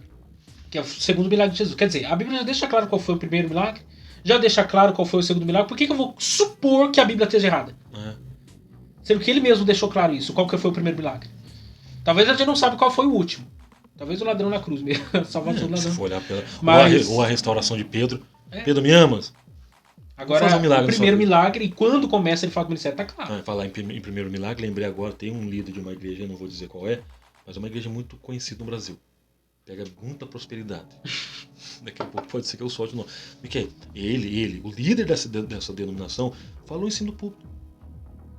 Que é o segundo milagre de Jesus. Quer dizer, a Bíblia já deixa claro qual foi o primeiro milagre, já deixa claro qual foi o segundo milagre. Por que eu vou supor que a Bíblia esteja errada? Sendo que ele mesmo deixou claro isso. Qual que foi o primeiro milagre? Talvez a gente não sabe qual foi o último. Talvez o ladrão na cruz mesmo. Salvação do ladrão. Se for olhar Mas... ou a restauração de Pedro. Pedro, me amas? Agora, o primeiro milagre, e quando começa ele fala que o ministério, tá claro. Falar em primeiro milagre, lembrei agora, tem um líder de uma igreja, não vou dizer qual é, mas é uma igreja muito conhecida no Brasil. Pega muita prosperidade. Daqui a pouco pode ser que eu solte o nome. Porque ele, o líder dessa denominação, falou em cima do púlpito.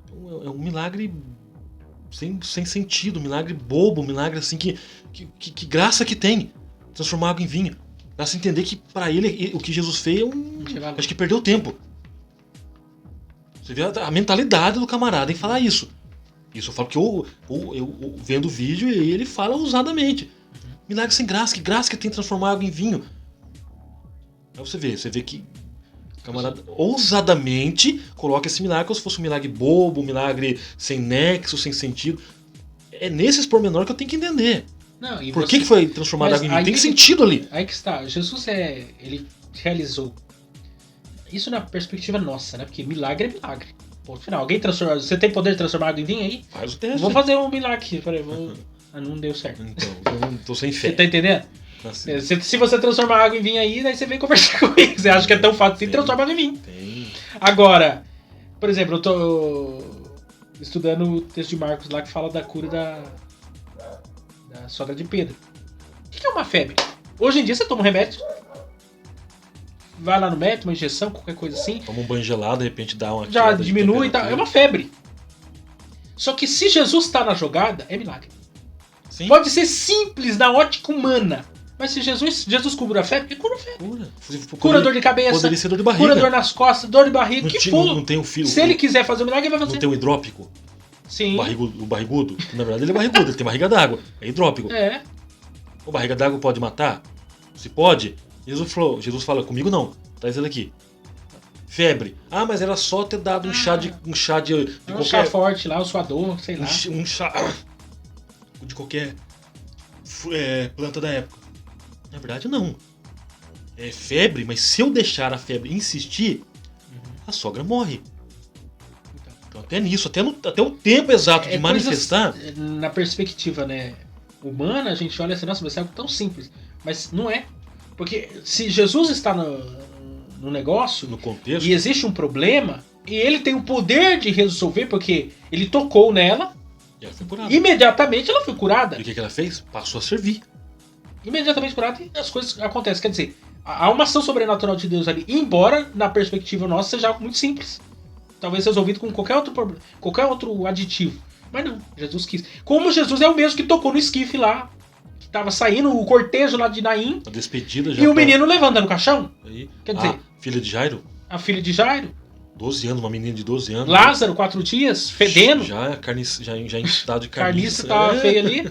Então, é um milagre sem sentido, um milagre bobo, um milagre assim que graça que tem. Transformar água em vinho. Dá pra entender que pra ele o que Jesus fez acho que perdeu tempo. Você vê a mentalidade do camarada em falar isso. Isso eu falo que eu vendo o vídeo e ele fala ousadamente. Milagre sem graça, que graça que tem transformar água em vinho. Aí você vê que o camarada ousadamente coloca esse milagre como se fosse um milagre bobo, um milagre sem nexo, sem sentido. É nesses pormenores que eu tenho que entender. Não, por que foi transformado água em vinho? Tem sentido ali. Aí que está. Jesus ele realizou. Isso na perspectiva nossa, né? Porque milagre é milagre. Ponto final. Alguém transforma. Você tem poder de transformar água em vinho aí? Faz o teste. Vou fazer um milagre aqui. Não deu certo. Então, eu não tô sem fé. Você tá entendendo? Assim. Se você transformar água em vinho aí, daí você vem conversar comigo. Você acha que é tão fácil assim, transformar água em vinho. Tem. Agora, por exemplo, eu tô estudando o texto de Marcos lá que fala da cura da sogra de Pedro. O que é uma febre? Hoje em dia você toma um remédio, vai lá no médico, uma injeção, qualquer coisa assim. Toma um banho gelado, de repente dá uma já diminui e tal. É uma febre. Só que se Jesus está na jogada, é milagre. Sim. Pode ser simples na ótica humana. Mas se Jesus cura a febre, ele cura a febre. Cura dor de cabeça, poderia ser dor de barriga. Cura dor nas costas, dor de barriga, que for. Não tem um fio. Se ele quiser fazer um milagre, ele vai fazer. Não tem um hidrópico? Sim. O barrigudo? Na verdade ele é barrigudo, ele tem barriga d'água. É hidrópico. É. O barriga d'água pode matar? Se pode, Jesus fala, comigo não. Traz ele aqui. Febre. Ah, mas era só ter dado um chá de qualquer... chá forte lá, um suador, sei lá. Um chá de qualquer planta da época. Na verdade, não. É febre, mas se eu deixar a febre insistir, a sogra morre. Então, até nisso, até o tempo exato de manifestar... Na perspectiva, né, humana, a gente olha assim, nossa, mas é algo tão simples. Mas não é. Porque se Jesus está no negócio, no contexto, e existe um problema, E ele tem o poder de resolver, porque ele tocou nela, E ela foi curada. imediatamente ela foi curada. E o que ela fez? Passou a servir. Imediatamente curada e as coisas acontecem. Quer dizer, há uma ação sobrenatural de Deus ali, embora na perspectiva nossa seja algo muito simples. Talvez resolvido com qualquer outro aditivo. Mas não, Jesus quis. Como Jesus é o mesmo que tocou no esquife lá, que tava saindo o cortejo lá de Naim, A despedida já. e o menino levanta no caixão. Aí. Quer dizer- Filha de Jairo, A filha de Jairo, 12 anos, uma menina de 12 anos. Lázaro, 4 dias, fedendo. Já em estado de Carniça carniça. tava feia ali.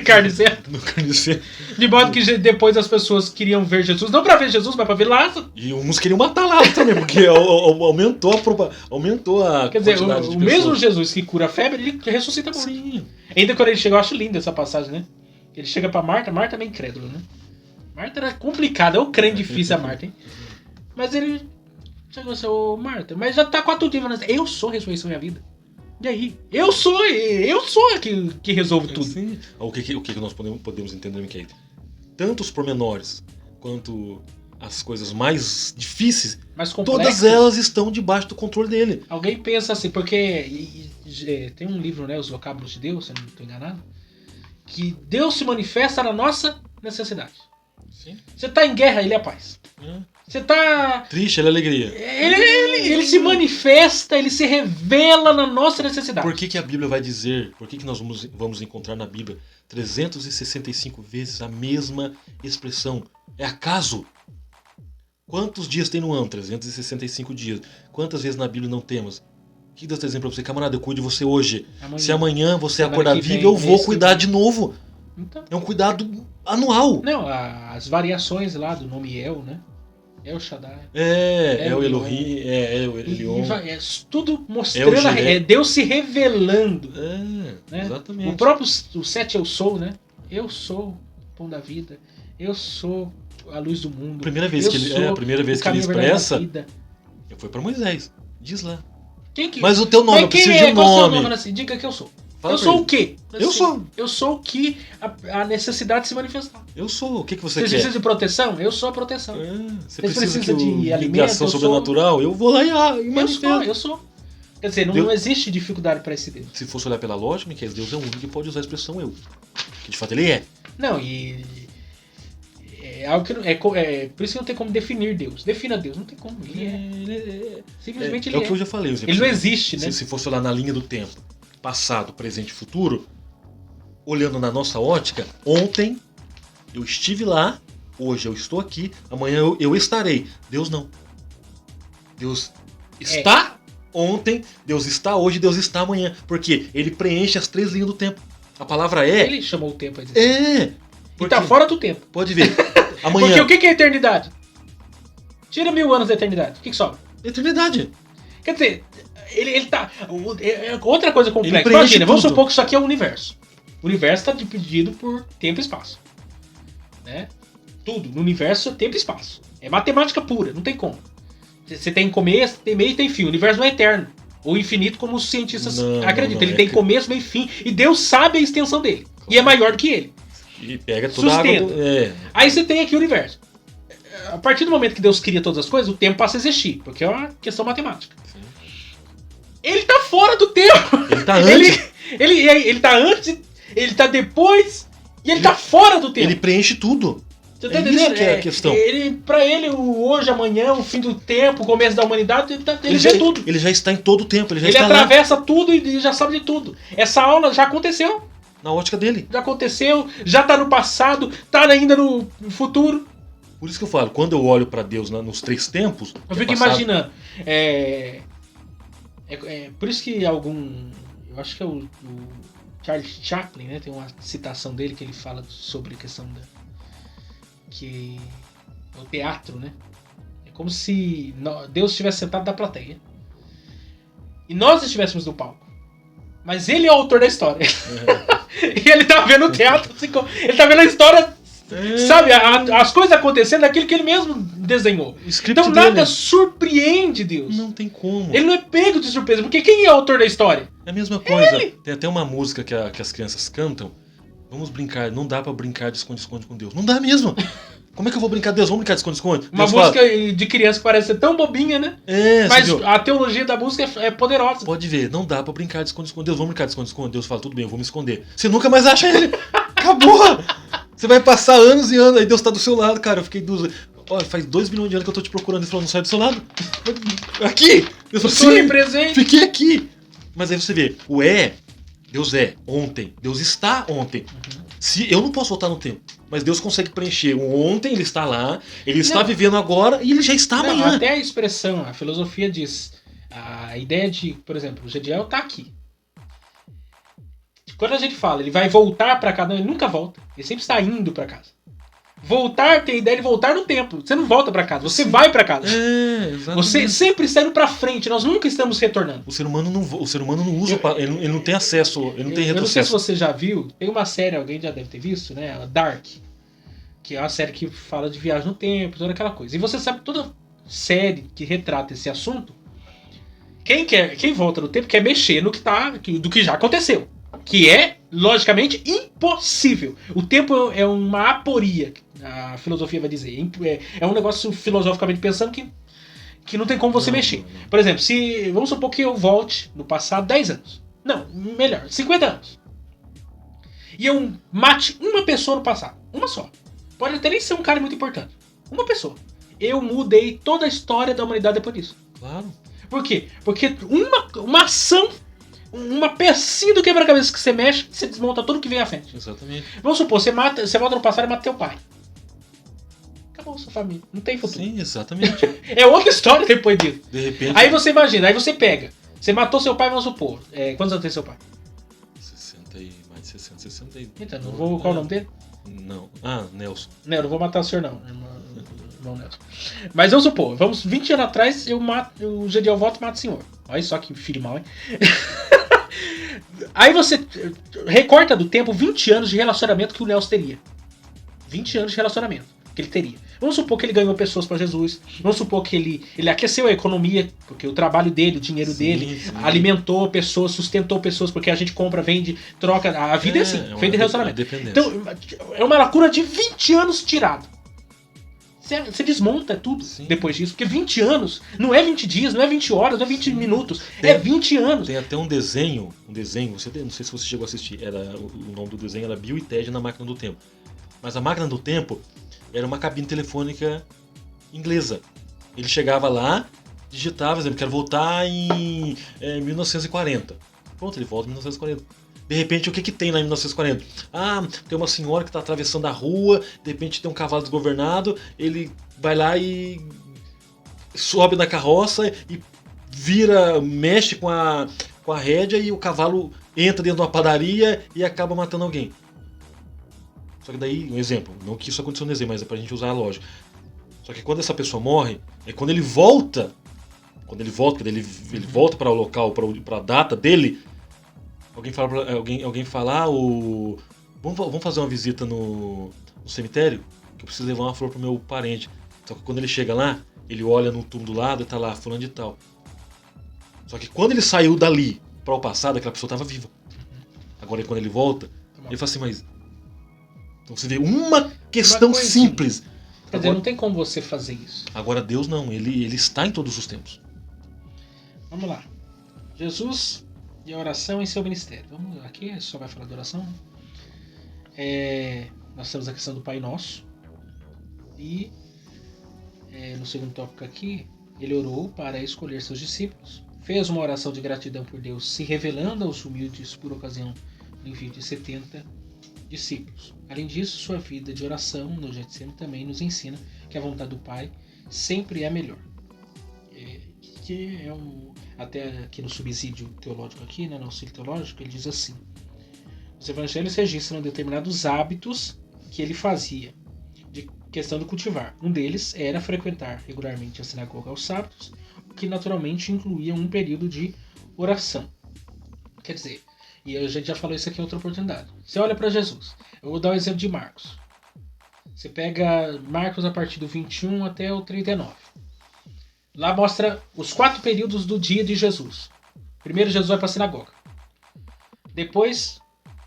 Carniceiro. No carniceiro. De modo que depois as pessoas queriam ver Jesus, não pra ver Jesus, mas pra ver Lázaro. E uns queriam matar Lázaro também, porque aumentou a Quer dizer, quantidade de o mesmo pessoas. Jesus que cura a febre, ele ressuscita morto. Sim. Ainda quando ele chega, eu acho linda essa passagem, né? Ele chega pra Marta é meio incrédula, né? Marta era complicada, é um crente difícil a Marta, hein? Mas ele chegou assim, ô Marta, mas já tá 4 dias, mas eu sou a ressurreição e a vida. E aí? Eu sou que resolvo tudo. Sim. O que nós podemos entender, Miquel? Tanto os pormenores quanto as coisas mais difíceis, Mas complexo. todas elas estão debaixo do controle dele. Alguém pensa assim, porque tem um livro, né, Os Vocábulos de Deus, se eu não estou enganado, que Deus se manifesta na nossa necessidade. Sim. Você tá em guerra, ele é a paz. Você tá... Triste, ele é alegria. Ele se manifesta, ele se revela na nossa necessidade. Por que a Bíblia vai dizer, por que nós vamos encontrar na Bíblia 365 vezes a mesma expressão? É acaso? Quantos dias tem no ano? 365 dias. Quantas vezes na Bíblia não temos? O que Deus está dizendo para você? Camarada, eu cuido de você hoje. Se amanhã você semana acordar que vivo, vem, eu vou mês que cuidar vem. de novo. Então, É um cuidado anual. não, as variações lá do nome El, né? El Shaddai. É o Elion. Elohim, é o Elion. Tudo mostrando, Jireh. Deus se revelando. Né? Exatamente. O próprio o 7 eu sou, né? Eu sou o pão da vida. Eu sou a luz do mundo. A primeira vez Eu que ele, sou a primeira vez o que ele caminho, a verdade, expressa a vida. foi para Moisés. Diz lá. Quem que... Mas o teu nome, Mas eu preciso quem de um qual é o seu nome. nome assim? Diga que eu sou. Fala Eu pra sou ele. o quê? Eu Assim, sou. Eu sou o que a necessidade se manifestar. Eu sou. O que você Você quer? precisa de proteção? Eu sou a proteção. Você Vocês precisa precisam que de alimento, ligação eu sou- sobrenatural? Eu vou lá e manifesto. Eu sou. Quer dizer, não, Deus- não existe dificuldade para esse Deus. Se fosse olhar pela lógica, Miquel, Deus é o único que pode usar a expressão eu. Que de fato ele é. Não, e é algo que não, por isso que não tem como definir Deus. Defina Deus, não tem como. Ele é. Simplesmente É ele o que eu já falei. Ele não existe, né? Se fosse olhar na linha do tempo, passado, presente e futuro, olhando na nossa ótica, ontem eu estive lá, hoje eu estou aqui, amanhã eu estarei. Deus não. Deus está ontem, Deus está hoje, Deus está amanhã. Porque ele preenche as 3 linhas do tempo. A palavra é. Ele chamou o tempo a dizer. É. E Porque, tá fora do tempo. pode ver. Amanhã. Porque o que é eternidade? Tira 1000 anos da eternidade. O que sobra? Eternidade. Quer dizer, ele tá. Outra coisa complexa. Ele preenche Imagina, vamos tudo. supor que isso aqui é o universo. O universo está dividido por tempo e espaço. Né? Tudo no universo é tempo e espaço. É matemática pura, não tem como. Você tem começo, tem meio e tem fim. O universo não é eterno. Ou infinito, como os cientistas acreditam. não, Ele é tem que- começo, meio e fim. E Deus sabe a extensão dele. E é maior do que ele. E pega toda a água. Sustenta. Aí você tem aqui o universo. A partir do momento que Deus cria todas as coisas, o tempo passa a existir. Porque é uma questão matemática. Ele tá fora do tempo. Ele tá antes. Ele tá antes, ele tá depois e ele tá fora do tempo. Ele preenche tudo. Você tá é entendendo? isso que é a questão. Pra ele, o hoje, amanhã, o fim do tempo, o começo da humanidade, ele já, vê tudo. Ele já está em todo o tempo. Ele já Ele está lá atravessa tudo e já sabe de tudo. Essa aula já aconteceu. na ótica dele. Já aconteceu, já tá no passado, tá ainda no futuro. Por isso que eu falo, quando eu olho para Deus nos 3 tempos... Eu fico imaginando. Por isso que eu acho que é o Charles Chaplin, né? Tem uma citação dele que ele fala sobre a questão que é o teatro, né? É como se Deus estivesse sentado na plateia e nós estivéssemos no palco. Mas ele é o autor da história. E ele tá vendo o teatro, ele tá vendo a história, sabe? As coisas acontecendo daquilo que ele mesmo desenhou. Então nada surpreende Deus. Não tem como. Ele não é pego de surpresa, porque quem é o autor da história? É a mesma coisa. Tem até uma música que as crianças cantam. Vamos brincar, não dá pra brincar de esconde-esconde com Deus. Não dá mesmo. Como é que eu vou brincar? Deus, vamos brincar de esconde-esconde? Uma Deus música fala, de criança que parece ser tão bobinha, né? você Mas viu? a teologia da música é poderosa. Pode ver, não dá pra brincar de esconde-esconde. Deus, vamos brincar de esconde-esconde. Deus fala, tudo bem, eu vou me esconder. Você nunca mais acha ele. Acabou! Você vai passar anos e anos, aí Deus tá do seu lado, cara. Eu fiquei olha, faz 2 milhões de anos que eu tô te procurando. Ele falou, não sai do seu lado. Aqui! Deus falou, Estou sim, presente. fiquei aqui. Mas aí você vê, Deus é ontem. Deus está ontem. Se eu não posso voltar no tempo, mas Deus consegue preencher o ontem, ele está lá, ele está vivendo agora e ele já está Não, amanhã. até a expressão, a filosofia diz, a ideia de, por exemplo, o Gediel tá aqui. Quando a gente fala, ele vai voltar pra casa, não, ele nunca volta. Ele sempre está indo pra casa. Voltar tem a ideia de voltar no tempo. Você não volta pra casa, você vai pra casa. Exatamente. Você sempre está indo pra frente, nós nunca estamos retornando. O ser humano não usa, ele não tem acesso, ele não tem Eu não sei se retrocesso. você já viu, tem uma série, alguém já deve ter visto, né? A Dark. Que é uma série que fala de viagem no tempo, toda aquela coisa. E você sabe que toda série que retrata esse assunto, quem volta no tempo quer mexer no do que já aconteceu. Que é, logicamente, impossível. O tempo é uma aporia, a filosofia vai dizer. É um negócio filosoficamente pensando que não tem como você mexer. Não. Por exemplo, vamos supor que eu volte no passado 10 anos. Não, melhor, 50 anos. E eu mate uma pessoa no passado. Uma só. Pode até nem ser um cara muito importante. Uma pessoa. Eu mudei toda a história da humanidade depois disso. Claro. Por quê? Porque uma ação, uma pecinha do quebra-cabeça que você mexe, você desmonta tudo que vem à frente. Exatamente. Vamos supor, você volta no passado e mata teu pai. Acabou sua família. Não tem futuro. Sim, exatamente. É outra história depois disso. De repente. Aí você imagina, aí você pega. Você matou seu pai, vamos supor. Quantos anos tem seu pai? 60 e mais de 60. Então, não vou. Qual é o nome dele? Não. Nelson. Não, eu não vou matar o senhor, não. Irmão Nelson. Mas vamos supor, 20 anos atrás, o Gediel volta e mata o senhor. Olha só que filho mau, hein? Aí você recorta do tempo 20 anos de relacionamento que o Nelson teria. 20 anos de relacionamento que ele teria. Vamos supor que ele ganhou pessoas para Jesus. Vamos supor que ele aqueceu a economia, porque o trabalho dele, o dinheiro dele, alimentou pessoas, sustentou pessoas, porque a gente compra, vende, troca. A vida é assim, feita de relacionamento. Então, é uma lacuna de 20 anos tirado. Você desmonta tudo depois disso. Porque 20 anos não é 20 dias, não é 20 horas, não é 20 minutos. É 20 anos. Tem até um desenho, não sei se você chegou a assistir, o nome do desenho era Bill e Ted na Máquina do Tempo. Mas a Máquina do Tempo era uma cabine telefônica inglesa. Ele chegava lá, digitava, por exemplo, quero voltar em 1940. Pronto, ele volta em 1940. De repente, o que tem lá em 1940? Tem uma senhora que está atravessando a rua, de repente tem um cavalo desgovernado, ele vai lá e sobe na carroça e mexe com a rédea e o cavalo entra dentro de uma padaria e acaba matando alguém. Só que daí, um exemplo, não que isso aconteceu no desenho, mas é pra gente usar a lógica. Só que quando essa pessoa morre, é quando ele volta, quando ele volta para o local, para a data dele, alguém fala, vamos fazer uma visita no cemitério, que eu preciso levar uma flor pro meu parente. Só que quando ele chega lá, ele olha no túmulo do lado e tá lá, fulano de tal. Só que quando ele saiu dali para o passado, aquela pessoa estava viva. Agora quando ele volta, ele fala assim, mas... Então você vê uma questão simples. Quer dizer, não tem como você fazer isso. Agora Deus não, ele está em todos os tempos. Vamos lá. Jesus e a oração em seu ministério. Aqui só vai falar de oração. Nós temos a questão do Pai Nosso. E no segundo tópico aqui, ele orou para escolher seus discípulos. Fez uma oração de gratidão por Deus, se revelando aos humildes por ocasião do envio de 70 discípulos. Além disso, sua vida de oração no Getsemane também nos ensina que a vontade do Pai sempre é a melhor. Até aqui no subsídio teológico aqui, no auxílio teológico, ele diz assim: os evangelhos registram determinados hábitos que ele fazia, de questão do cultivar. Um deles era frequentar regularmente a sinagoga aos sábados, o que naturalmente incluía um período de oração. Quer dizer, e a gente já falou isso aqui em outra oportunidade. Você olha para Jesus. Eu vou dar um exemplo de Marcos. Você pega Marcos a partir do 21 até o 39. Lá mostra os 4 períodos do dia de Jesus. Primeiro, Jesus vai para a sinagoga. Depois,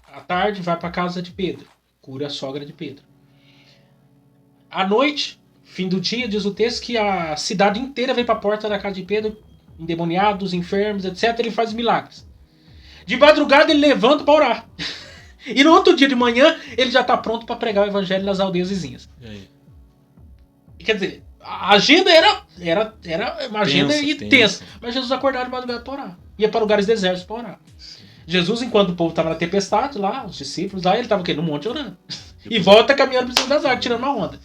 à tarde, vai para a casa de Pedro. Cura a sogra de Pedro. À noite, fim do dia, diz o texto que a cidade inteira vem para a porta da casa de Pedro, endemoniados, enfermos, etc. Ele faz milagres. De madrugada ele levanta para orar. E no outro dia de manhã ele já está pronto para pregar o evangelho nas aldeias vizinhas. E aí? Quer dizer, a agenda era uma agenda Tensa. intensa. Mas Jesus acordava de madrugada para orar. Ia para lugares desertos para orar. Jesus, enquanto o povo estava na tempestade lá, os discípulos lá, ele estava no monte orando. E volta caminhando por cima das águas, tirando uma onda.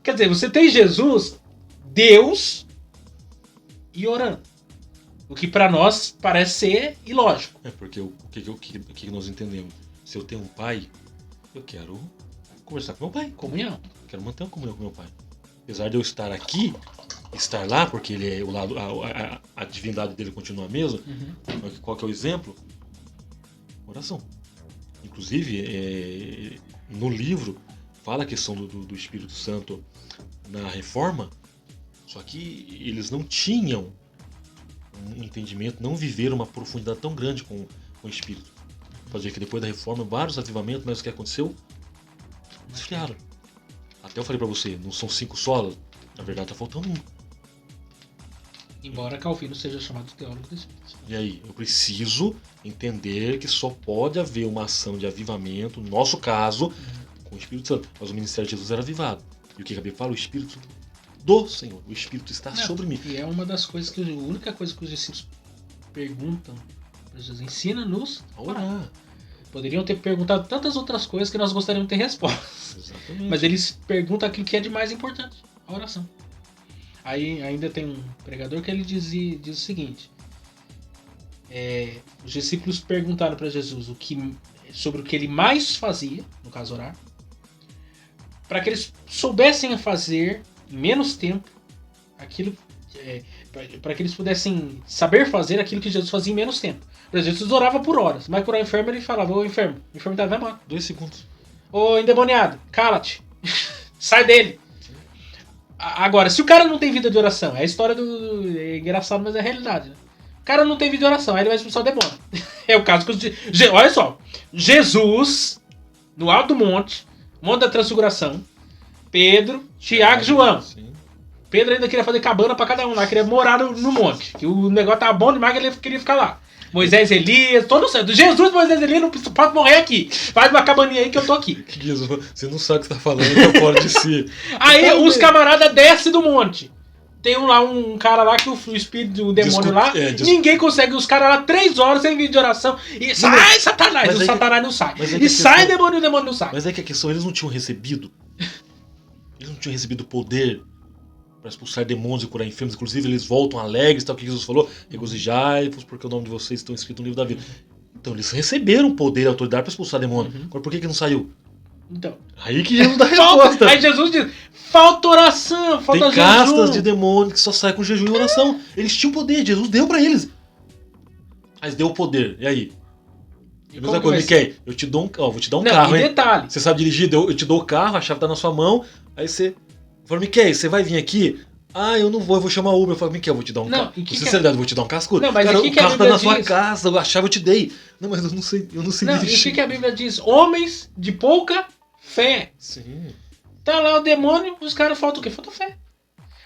Quer dizer, você tem Jesus, Deus, e orando. O que para nós parece ser ilógico. Porque o que nós entendemos? Se eu tenho um pai, eu quero conversar com meu pai. Comunhão. Quero manter uma comunhão com meu pai. Apesar de eu estar aqui, estar lá, porque ele é o lado, a divindade dele continua a mesma. Qual que é o exemplo? Oração. Inclusive, no livro, fala a questão do Espírito Santo na Reforma, só que eles não tinham um entendimento, não viveram uma profundidade tão grande com o Espírito. Fazer que depois da Reforma, vários avivamentos, mas o que aconteceu? Esfriaram. Até eu falei pra você, não são 5 solas, na verdade tá faltando um. Embora Calvino seja chamado de teólogo do Espírito. E aí, eu preciso entender que só pode haver uma ação de avivamento, no nosso caso, com o Espírito Santo. Mas o ministério de Jesus era avivado. E o que a Bíblia fala? O Espírito do Senhor. O Espírito está sobre mim. E é uma das coisas que a única coisa que os discípulos perguntam para Jesus: ensina-nos a orar. Poderiam ter perguntado tantas outras coisas que nós gostaríamos de ter respostas. Exatamente. Mas eles perguntam aquilo que é de mais importante: a oração. Aí ainda tem um pregador que ele diz o seguinte: os discípulos perguntaram para Jesus sobre o que ele mais fazia, no caso orar, para que eles soubessem fazer em menos tempo aquilo, para que eles pudessem saber fazer aquilo que Jesus fazia em menos tempo. Por exemplo, Jesus orava por horas, mas por enfermo ele falava: ô enfermo, enfermidade vai embora. 2 segundos. Ô endemoniado, cala-te, sai dele. Agora, se o cara não tem vida de oração, é a história é engraçado, mas é a realidade, né? O cara não tem vida de oração, aí ele vai expulsar o demônio. É o caso que olha só, Jesus, no alto do monte da transfiguração, Pedro, Tiago e João. Sim. Pedro ainda queria fazer cabana pra cada um lá, queria morar no monte, que o negócio tava bom demais, que ele queria ficar lá. Moisés, Elias, todo certo. Jesus, Moisés, Elias, não pode morrer aqui. Faz uma cabaninha aí que eu tô aqui. Jesus, você não sabe o que você tá falando, tá fora de si. Aí os camaradas descem do monte. Tem um cara lá que o espírito, o demônio ninguém consegue. Os caras lá 3 horas sem vídeo de oração. E sai, Satanás. O Satanás não sai. E sai, demônio, o demônio não sai. Mas é que a questão, eles não tinham recebido. Eles não tinham recebido poder para expulsar demônios e curar enfermos. Inclusive, eles voltam alegres, tal, o que Jesus falou: regozijai-vos, porque o nome de vocês estão escrito no livro da vida. Então, eles receberam poder e autoridade para expulsar demônio. Agora, por que não saiu? Então. Aí que Jesus dá a resposta. Aí Jesus diz: falta oração, falta jejum. Tem castas de demônio que só sai com jejum e oração. Eles tinham poder, Jesus deu para eles. Mas deu o poder, e aí? A mesma coisa, Miquel, eu te dou vou te dar um carro, hein? Detalhe. Você sabe dirigir, eu te dou o carro, a chave tá na sua mão, aí você fala: Miquel, você vai vir aqui? Ah, eu não vou, eu vou chamar o Uber. Eu falo: Miquel, eu vou te dar um carro. Sinceridade, eu vou te dar um cascudo. Não, mas cara, o carro tá na sua casa, a chave eu te dei. Não, mas eu não sei dirigir. E o que a Bíblia diz? Homens de pouca fé. Sim. Tá lá o demônio, os caras faltam o quê? Falta fé.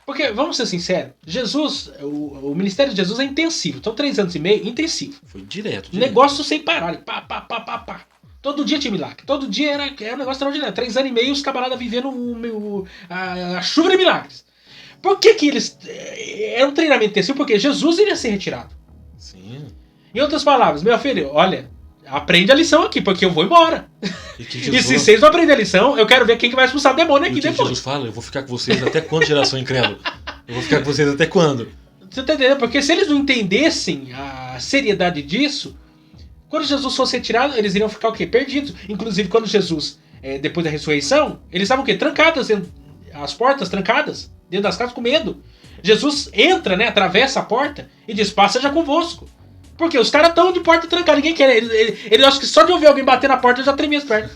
Porque, vamos ser sinceros, Jesus, o ministério de Jesus é intensivo. Então 3 anos e meio, intensivo. Foi direto. Negócio sem parar. Pá. Todo dia tinha milagre. Todo dia era um negócio extraordinário. 3 anos e meio os camaradas vivendo a chuva de milagres. Por que eles... Era um treinamento intensivo? Porque Jesus iria ser retirado. Sim. Em outras palavras, meu filho, olha, aprende a lição aqui, porque eu vou embora. E se vocês não aprenderem a lição, eu quero ver quem que vai expulsar o demônio aqui depois. Jesus fala: eu vou ficar com vocês até quando, geração incrédula? Eu vou ficar com vocês até quando? Você tá entendendo? Porque se eles não entendessem a seriedade disso, quando Jesus fosse retirado, eles iriam ficar o quê? Perdidos. Inclusive, quando Jesus, depois da ressurreição, eles estavam o quê? Trancadas, as portas trancadas, dentro das casas com medo. Jesus entra, né, atravessa a porta e diz: paz seja convosco. Porque os caras estão de porta trancada, ninguém quer. Ele acha que só de ouvir alguém bater na porta já tremia as pernas.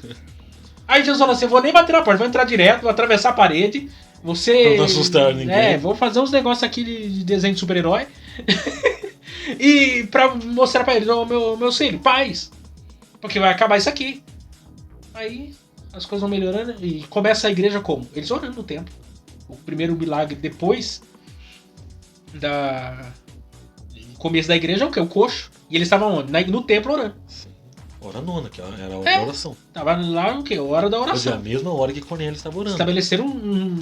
Aí Jesus falou assim: eu vou nem bater na porta, vou entrar direto, vou atravessar a parede. Você. Não assustar ninguém. Vou fazer uns negócios aqui de desenho de super-herói. E pra mostrar pra eles: meu filho, paz. Porque vai acabar isso aqui. Aí as coisas vão melhorando e começa a igreja como? Eles orando no templo. O primeiro milagre depois da começo da igreja é o quê? O coxo. E eles estavam onde? No templo orando. Sim. Hora nona, que era a hora da oração. Tava lá o quê? A hora da oração. Foi a mesma hora que Cornélio estava orando. Estabeleceram um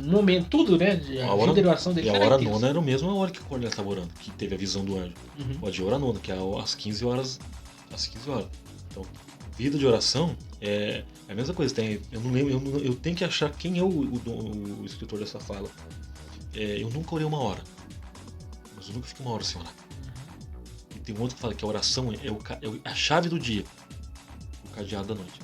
momento, tudo, né? A vida de oração dele. E a hora nona era a mesma hora que Cornélio estava orando, que teve a visão do anjo. Pode hora nona, que é às 15 horas. Às 15 horas. Então, vida de oração é a mesma coisa. Eu não lembro, eu tenho que achar quem é o escritor dessa fala. Eu nunca orei uma hora. Mas eu nunca fiquei uma hora sem orar. E tem um outro que fala que a oração é a chave do dia. O cadeado da noite.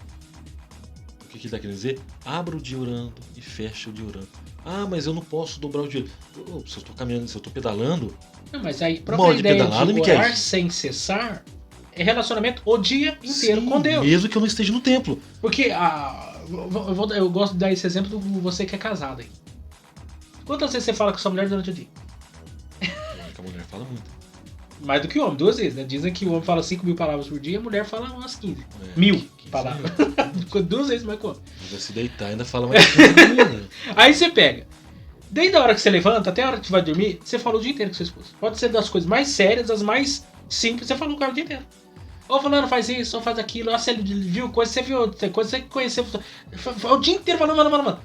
O que ele está querendo dizer? Abra o dia orando e fecha o dia orando. Ah, mas eu não posso dobrar o dia. Se eu estou caminhando, se eu estou pedalando... Não, mas aí, própria ideia de orar sem cessar é relacionamento o dia inteiro com Deus. Mesmo que eu não esteja no templo. Porque eu gosto de dar esse exemplo de você que é casado aí. Quantas vezes você fala com sua mulher durante o dia? A mulher fala muito. Mais do que o homem, 2 vezes, né? Dizem que o homem fala 5.000 palavras por dia, a mulher fala umas 15. 1.000 palavras. 2 vezes mais que o homem. Vai se deitar ainda fala mais 15 mil. Aí você pega. Desde a hora que você levanta até a hora que você vai dormir, você falou o dia inteiro com sua esposa. Pode ser das coisas mais sérias, das mais simples, você falou com ela o dia inteiro. Ou falando, faz isso, ou faz aquilo, ou você viu coisa, você viu outra coisa, você conheceu. O dia inteiro falando.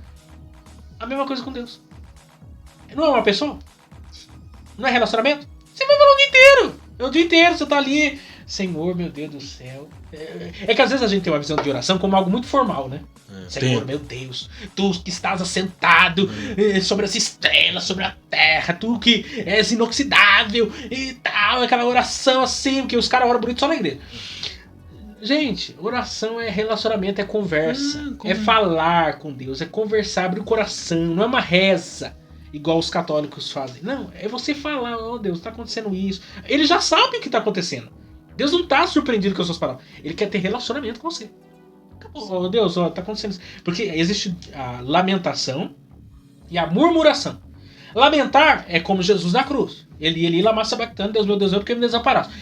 A mesma coisa com Deus. Não é uma pessoa? Não é relacionamento? Você vai falar o dia inteiro. O dia inteiro você tá ali. Senhor, meu Deus do céu. É que às vezes a gente tem uma visão de oração como algo muito formal, né? Senhor, meu Deus, tu que estás assentado sobre as estrelas, sobre a terra, tu que és inoxidável e tal, aquela oração assim, que os caras oram bonito só na igreja. Gente, oração é relacionamento, é conversa, é falar com Deus, é conversar, abrir o coração, não é uma reza igual os católicos fazem. Não, é você falar, oh Deus, tá acontecendo isso. Ele já sabe o que tá acontecendo. Deus não tá surpreendido com as suas palavras. Ele quer ter relacionamento com você. Oh Deus, tá acontecendo isso. Porque existe a lamentação e a murmuração. Lamentar é como Jesus na cruz. Ele lama sabactando, Deus meu Deus, porque me desamparaste.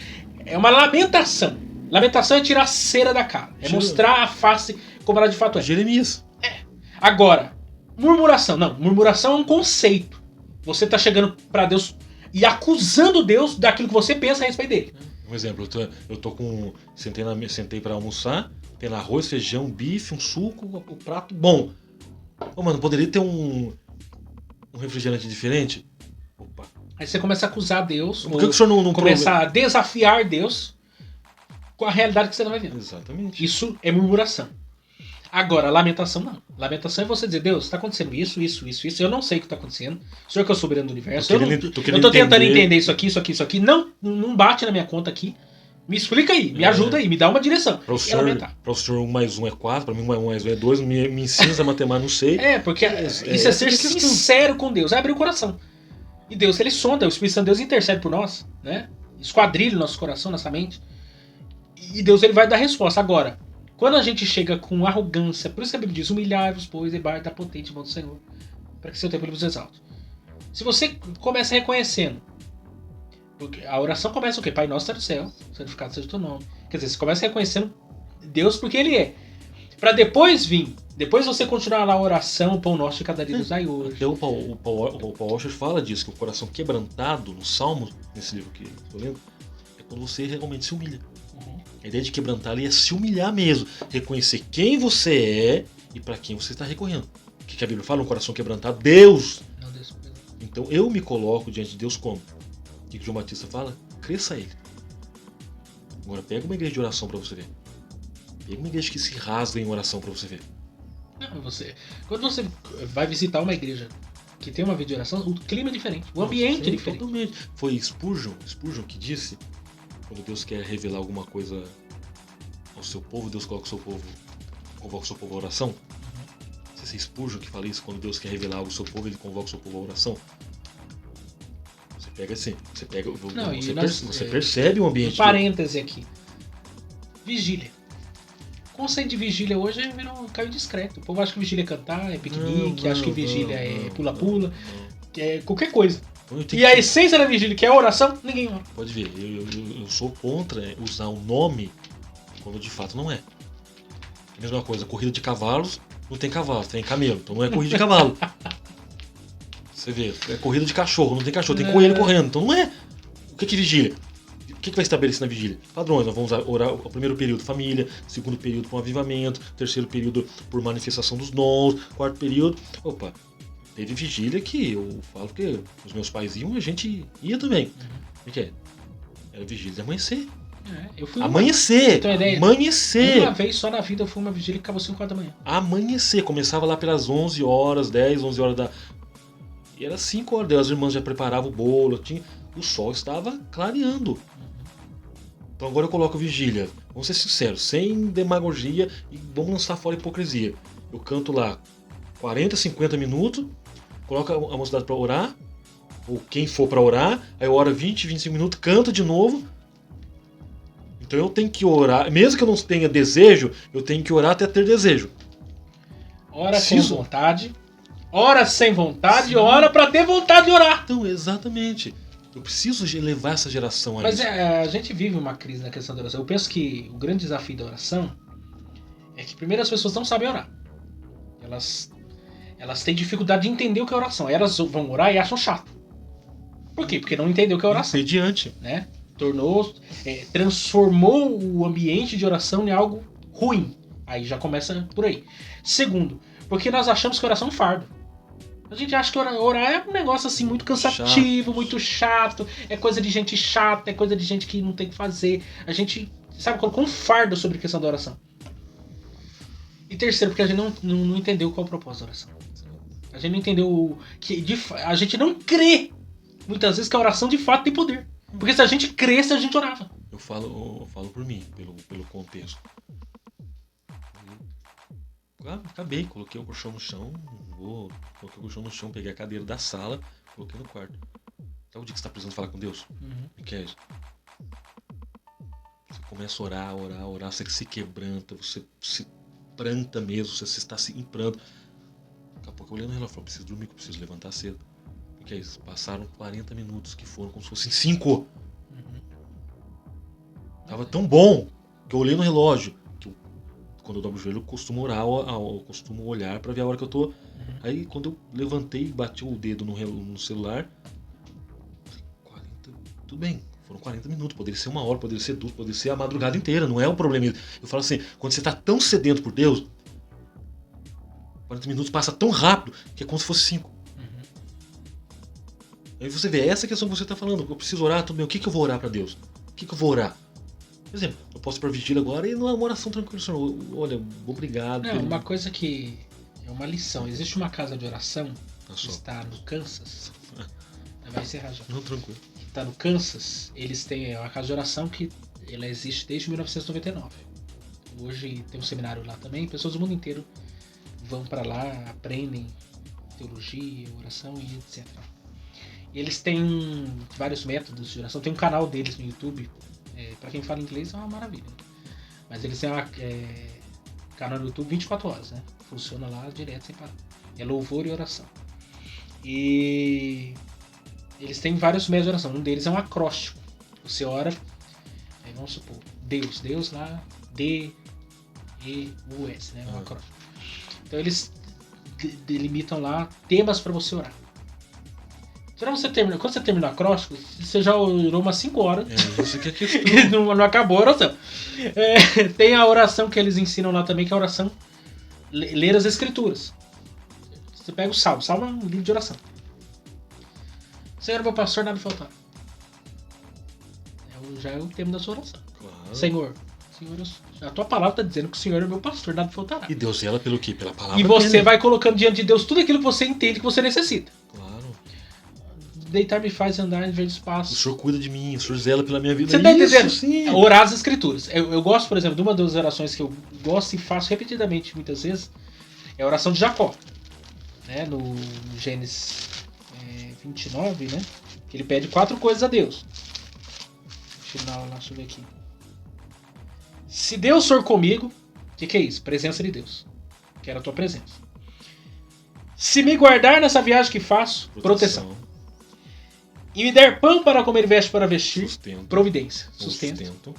É uma lamentação. Lamentação é tirar a cera da cara. É mostrar a face como ela de fato é. Jeremias. Agora, murmuração. Não, murmuração é um conceito. Você tá chegando pra Deus e acusando Deus daquilo que você pensa a respeito dele. Um exemplo, eu tô com... Sentei pra almoçar, tem lá arroz, feijão, bife, um suco, um prato bom. Ô, mano, poderia ter um refrigerante diferente? Opa. Aí você começa a acusar Deus. Por que o senhor não começa a desafiar Deus com a realidade que você não vai ver. Exatamente. Isso é murmuração. Agora, lamentação não. Lamentação é você dizer, Deus, está acontecendo isso. Eu não sei o que está acontecendo. O Senhor que é o soberano do universo. Eu tô tentando entender isso aqui. Não bate na minha conta aqui. Me explica aí, me ajuda aí, me dá uma direção. Para o senhor 1 mais 1 é 4, para mim 1 mais 1 é 2, me ensina a matemática, não sei. Porque isso é ser sincero com Deus, é abrir o coração. E Deus, ele sonda, o Espírito Santo de Deus intercede por nós, né? Esquadrilha o nosso coração, nossa mente. E Deus, ele vai dar resposta. Agora, quando a gente chega com arrogância, por isso que a Bíblia diz, humilhai-vos, pois, debaixo da potente mão do Senhor, para que seu tempo ele vos exalte. Se você começa reconhecendo, porque a oração começa o quê? Pai nosso está no céu, santificado seja o teu nome. Quer dizer, você começa reconhecendo Deus porque ele é. Para depois você continuar lá a oração, o pão nosso de cada dia nos dai hoje. Então, o Paul Washer fala disso, que o coração quebrantado, no Salmo, nesse livro que eu estou lendo, é quando você realmente se humilha. A ideia de quebrantar ali é se humilhar mesmo, reconhecer quem você é e para quem você está recorrendo. O que a Bíblia fala? Um coração quebrantado, Deus! Não, Deus. Então eu me coloco diante de Deus como? O que João Batista fala? Cresça a ele. Agora pega uma igreja de oração para você ver. Pega uma igreja que se rasga em oração para você ver. Não, quando você vai visitar uma igreja que tem uma vida de oração, o clima é diferente, o ambiente é diferente. Totalmente. Foi Spurgeon que disse, quando Deus quer revelar alguma coisa ao seu povo, Deus convoca o seu povo à oração. Não sei se é Spurgeon que fala isso, quando Deus quer revelar algo ao seu povo, ele convoca o seu povo à oração. Pega assim, você percebe o ambiente. Parêntese aqui. Vigília. O conceito de vigília hoje caiu discreto. O povo acha que vigília é cantar, é piquenique, acha que vigília é pula-pula, é qualquer coisa. E a essência da vigília, que é a oração, ninguém ora. Pode ver, eu sou contra usar um nome quando de fato não é. Mesma coisa, corrida de cavalos, não tem cavalo, tem camelo. Então não é corrida de cavalo. Você vê, é corrida de cachorro, não tem cachorro, tem coelho correndo. Então não é. O que é vigília? O que vai estabelecer na vigília? Padrões, nós vamos orar o primeiro período família, segundo período com avivamento, terceiro período por manifestação dos dons, quarto período... Opa, teve vigília que eu falo que os meus pais iam e a gente ia também. O que é? Era vigília de amanhecer. Eu fui amanhecer! Amanhecer! Uma vez só na vida eu fui uma vigília que acabou 5 horas da manhã. Amanhecer, começava lá pelas 11 horas, 10, 11 horas da... E era 5 horas, daí as irmãs já preparavam o bolo, o sol estava clareando. Então agora eu coloco vigília, vamos ser sinceros, sem demagogia e vamos lançar fora a hipocrisia. Eu canto lá 40, 50 minutos, coloco a mocidade para orar, ou quem for para orar, aí eu oro 20, 25 minutos, canto de novo. Então eu tenho que orar, mesmo que eu não tenha desejo, eu tenho que orar até ter desejo. Ora com vontade, ora sem vontade, ora para ter vontade de orar. Então, exatamente. Eu preciso levar essa geração a Mas isso. A gente vive uma crise na questão da oração. Eu penso que o grande desafio da oração é que primeiro as pessoas não sabem orar. Elas têm dificuldade de entender o que é oração. Elas vão orar e acham chato. Por quê? Porque não entendeu o que é oração. Impediante. Né? Transformou o ambiente de oração em algo ruim. Aí já começa por aí. Segundo, porque nós achamos que oração é um fardo. A gente acha que orar é um negócio assim muito cansativo, muito chato, é coisa de gente chata, é coisa de gente que não tem o que fazer. A gente, sabe, colocou um fardo sobre a questão da oração. E terceiro, porque a gente não entendeu qual é o propósito da oração. A gente não entendeu a gente não crê muitas vezes que a oração de fato tem poder. Porque se a gente cresce, a gente orava. Eu falo por mim, pelo contexto. Acabei, coloquei o colchão no chão, coloquei o colchão no chão, peguei a cadeira da sala, coloquei no quarto. Sabe o dia que você está precisando falar com Deus? O que é isso? Você começa a orar, você se quebranta, você se pranta mesmo, você está se imprando. Daqui a pouco eu olhei no relógio e falei, preciso dormir, que eu preciso levantar cedo. O que é isso? Passaram 40 minutos, que foram como se fossem 5. Tava tão bom que eu olhei no relógio. Quando eu dobro o joelho, eu costumo orar, eu costumo olhar pra ver a hora que eu tô. Aí quando eu levantei e bati o dedo no celular, 40, tudo bem, foram 40 minutos, poderia ser 1 hora, poderia ser 2, poderia ser a madrugada inteira, não é um problema. Eu falo assim, quando você tá tão sedento por Deus, 40 minutos passa tão rápido que é como se fosse 5. Aí você vê, essa questão que você tá falando, eu preciso orar, tudo bem, o que eu vou orar pra Deus? O que eu vou orar? Por exemplo, eu posso ir pra vigília agora e não é uma oração tranquila, Senhor. Olha, obrigado. Uma coisa que é uma lição. Existe uma casa de oração que está no Kansas. Vai encerrar já. Não, tranquilo. Que está no Kansas. Eles têm uma casa de oração que ela existe desde 1999. Hoje tem um seminário lá também. Pessoas do mundo inteiro vão para lá, aprendem teologia, oração e etc. E eles têm vários métodos de oração. Tem um canal deles no YouTube. Pra quem fala inglês é uma maravilha. Mas eles têm canal no YouTube 24 horas, né? Funciona lá direto, sem parar. É louvor e oração. E eles têm vários métodos de oração. Um deles é um acróstico. Você ora, vamos supor, Deus lá, D-E-U-S, né? Um acróstico. Então eles delimitam lá temas para você orar. Quando você termina o acróstico, você já orou umas 5 horas. Isso que é questão. não acabou a oração. Tem a oração que eles ensinam lá também, que é a oração ler as escrituras. Você pega o Salmo é um livro de oração. Senhor, meu pastor, nada me faltar. Já é o tema da sua oração. Claro. Senhor, a tua palavra está dizendo que o Senhor é meu pastor, nada me faltará. E Deus zela pelo quê? Pela palavra. E você vai colocando diante de Deus tudo aquilo que você entende que você necessita. Claro. Deitar me faz andar em verdes pastos. O Senhor cuida de mim, o Senhor zela pela minha vida. Você tá entendendo? Sim. Orar as escrituras. Eu gosto, por exemplo, de uma das orações que eu gosto e faço repetidamente muitas vezes, é a oração de Jacó. Né? No Gênesis 29, né? Que ele pede 4 coisas a Deus. Deixa eu ver aqui. Se Deus for comigo, o que é isso? Presença de Deus. Quero a tua presença. Se me guardar nessa viagem que faço, proteção. E me der pão para comer e veste para vestir, sustento. providência, sustento.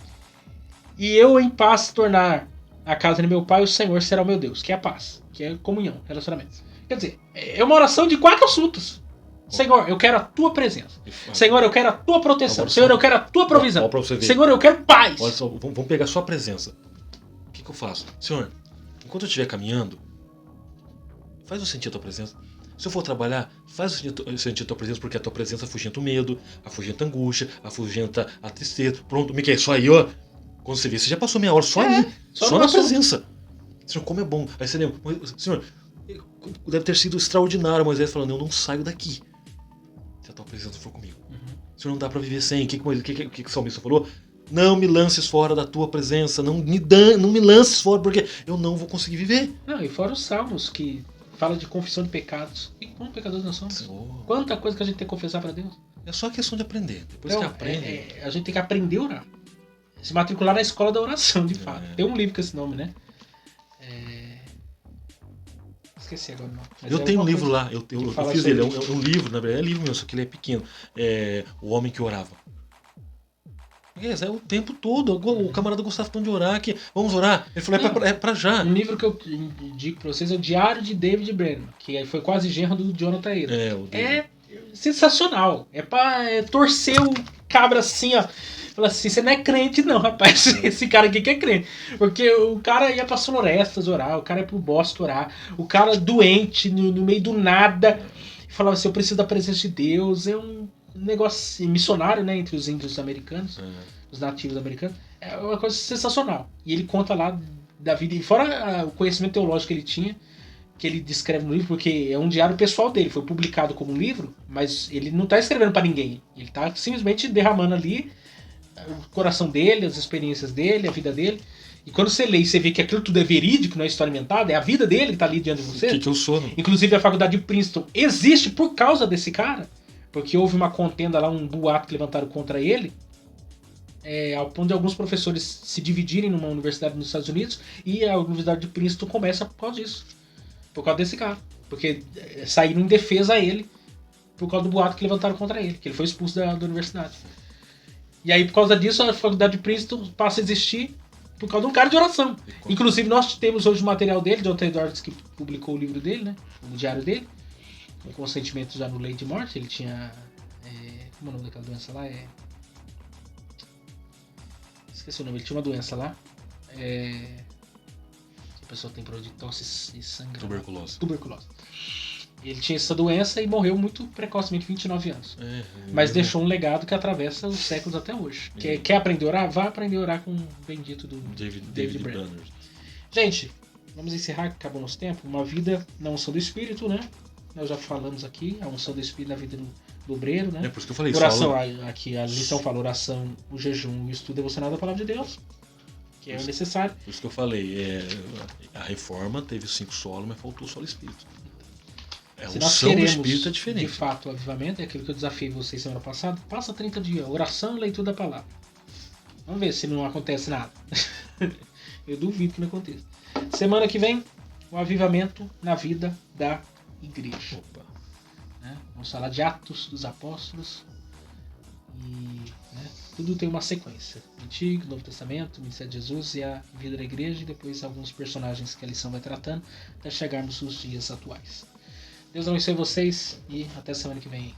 E eu em paz tornar a casa de meu pai, o Senhor será o meu Deus, que é a paz, que é comunhão, relacionamento. Quer dizer, é uma oração de 4 assuntos. Senhor, eu quero a tua presença. Senhor, eu quero a tua proteção. Senhor, eu quero a tua provisão. Senhor, eu quero paz. Olha só, vamos pegar só a presença. O que eu faço? Senhor, enquanto eu estiver caminhando, faz eu sentir a tua presença. Se eu for trabalhar, faz eu sentir a tua presença, porque a tua presença afugenta o medo, afugenta a angústia, afugenta a tristeza. Pronto, Miquel, só aí, ó. Quando você vê, você já passou meia hora só ali, só na presença. Senhor, como é bom. Aí você lembra, Senhor, deve ter sido extraordinário Moisés falando, eu não saio daqui se a tua presença for comigo. Senhor, não dá pra viver sem. O que o salmista falou? Não me lances fora da tua presença, não me lances fora, porque eu não vou conseguir viver. Não, e fora os salmos que fala de confissão de pecados. E como pecadores nós somos? Senhor. Quanta coisa que a gente tem que confessar pra Deus. É só questão de aprender. Depois que aprende. A gente tem que aprender a orar. Se matricular na escola da oração, de fato. Tem um livro com esse nome, né? Esqueci agora, não. Mas eu tenho um livro lá, eu fiz ele. É um livro, na verdade, é livro mesmo, só que ele é pequeno. É O Homem que Orava. É o tempo todo. O camarada gostava tanto de orar que vamos orar. Ele falou, é pra já. Um livro que eu indico pra vocês é o Diário de David Brennan, que foi quase genro do Jonathan Edwards. É sensacional. É pra torcer o cabra assim, ó. Fala assim, você não é crente não, rapaz. Esse cara aqui que é crente. Porque o cara ia pra florestas orar, o cara ia pro bosque orar, o cara doente, no meio do nada, falava assim, eu preciso da presença de Deus. É um negócio missionário, né, entre os índios americanos, os nativos americanos. É uma coisa sensacional. E ele conta lá da vida, e fora o conhecimento teológico que ele tinha, que ele descreve no livro, porque é um diário pessoal dele, foi publicado como um livro, mas ele não está escrevendo para ninguém. Ele está simplesmente derramando ali o coração dele, as experiências dele, a vida dele. E quando você lê e você vê que aquilo tudo é verídico, não é história inventada, é a vida dele que está ali diante de você. O que eu sou? Né? Inclusive a faculdade de Princeton existe por causa desse cara, porque houve uma contenda lá, um boato que levantaram contra ele, ao ponto de alguns professores se dividirem numa universidade nos Estados Unidos, e a Universidade de Princeton começa por causa disso. Por causa desse cara. Porque saíram em defesa a ele por causa do boato que levantaram contra ele, que ele foi expulso da universidade. E aí, por causa disso, a faculdade de Princeton passa a existir por causa de um cara de oração. Inclusive, nós temos hoje o material dele, Jonathan Edwards, que publicou o livro dele, né? O diário dele, com consentimento já no lei de morte. Ele tinha... como é o nome daquela doença lá? Esqueci o nome. Ele tinha uma doença lá. A pessoa tem problema de tosse e sangue. Tuberculose. Ele tinha essa doença e morreu muito precocemente, 29 anos. Mas deixou um legado que atravessa os séculos até hoje. Quer aprender a orar? Vá aprender a orar com o bendito do David Brennan. Gente, vamos encerrar, que acabou nosso tempo. Uma vida na unção do Espírito, né? Nós já falamos aqui, a unção do Espírito na vida do obreiro, né? É por isso que eu falei. Oração, aqui a lição fala oração, o jejum e o estudo devocional da Palavra de Deus. Que é necessário. Por isso que eu falei, a reforma teve 5 solos, mas faltou só o Espírito. A unção do Espírito é diferente. De fato, o avivamento é aquilo que eu desafiei vocês semana passada. Passa 30 dias, oração e leitura da palavra. Vamos ver se não acontece nada. Eu duvido que não aconteça. Semana que vem, o avivamento na vida da igreja. Vamos falar de Atos dos Apóstolos. E tudo tem uma sequência. Antigo, Novo Testamento, o Ministério de Jesus e a vida da igreja. E depois alguns personagens que a lição vai tratando até chegarmos nos dias atuais. Deus abençoe vocês e até semana que vem.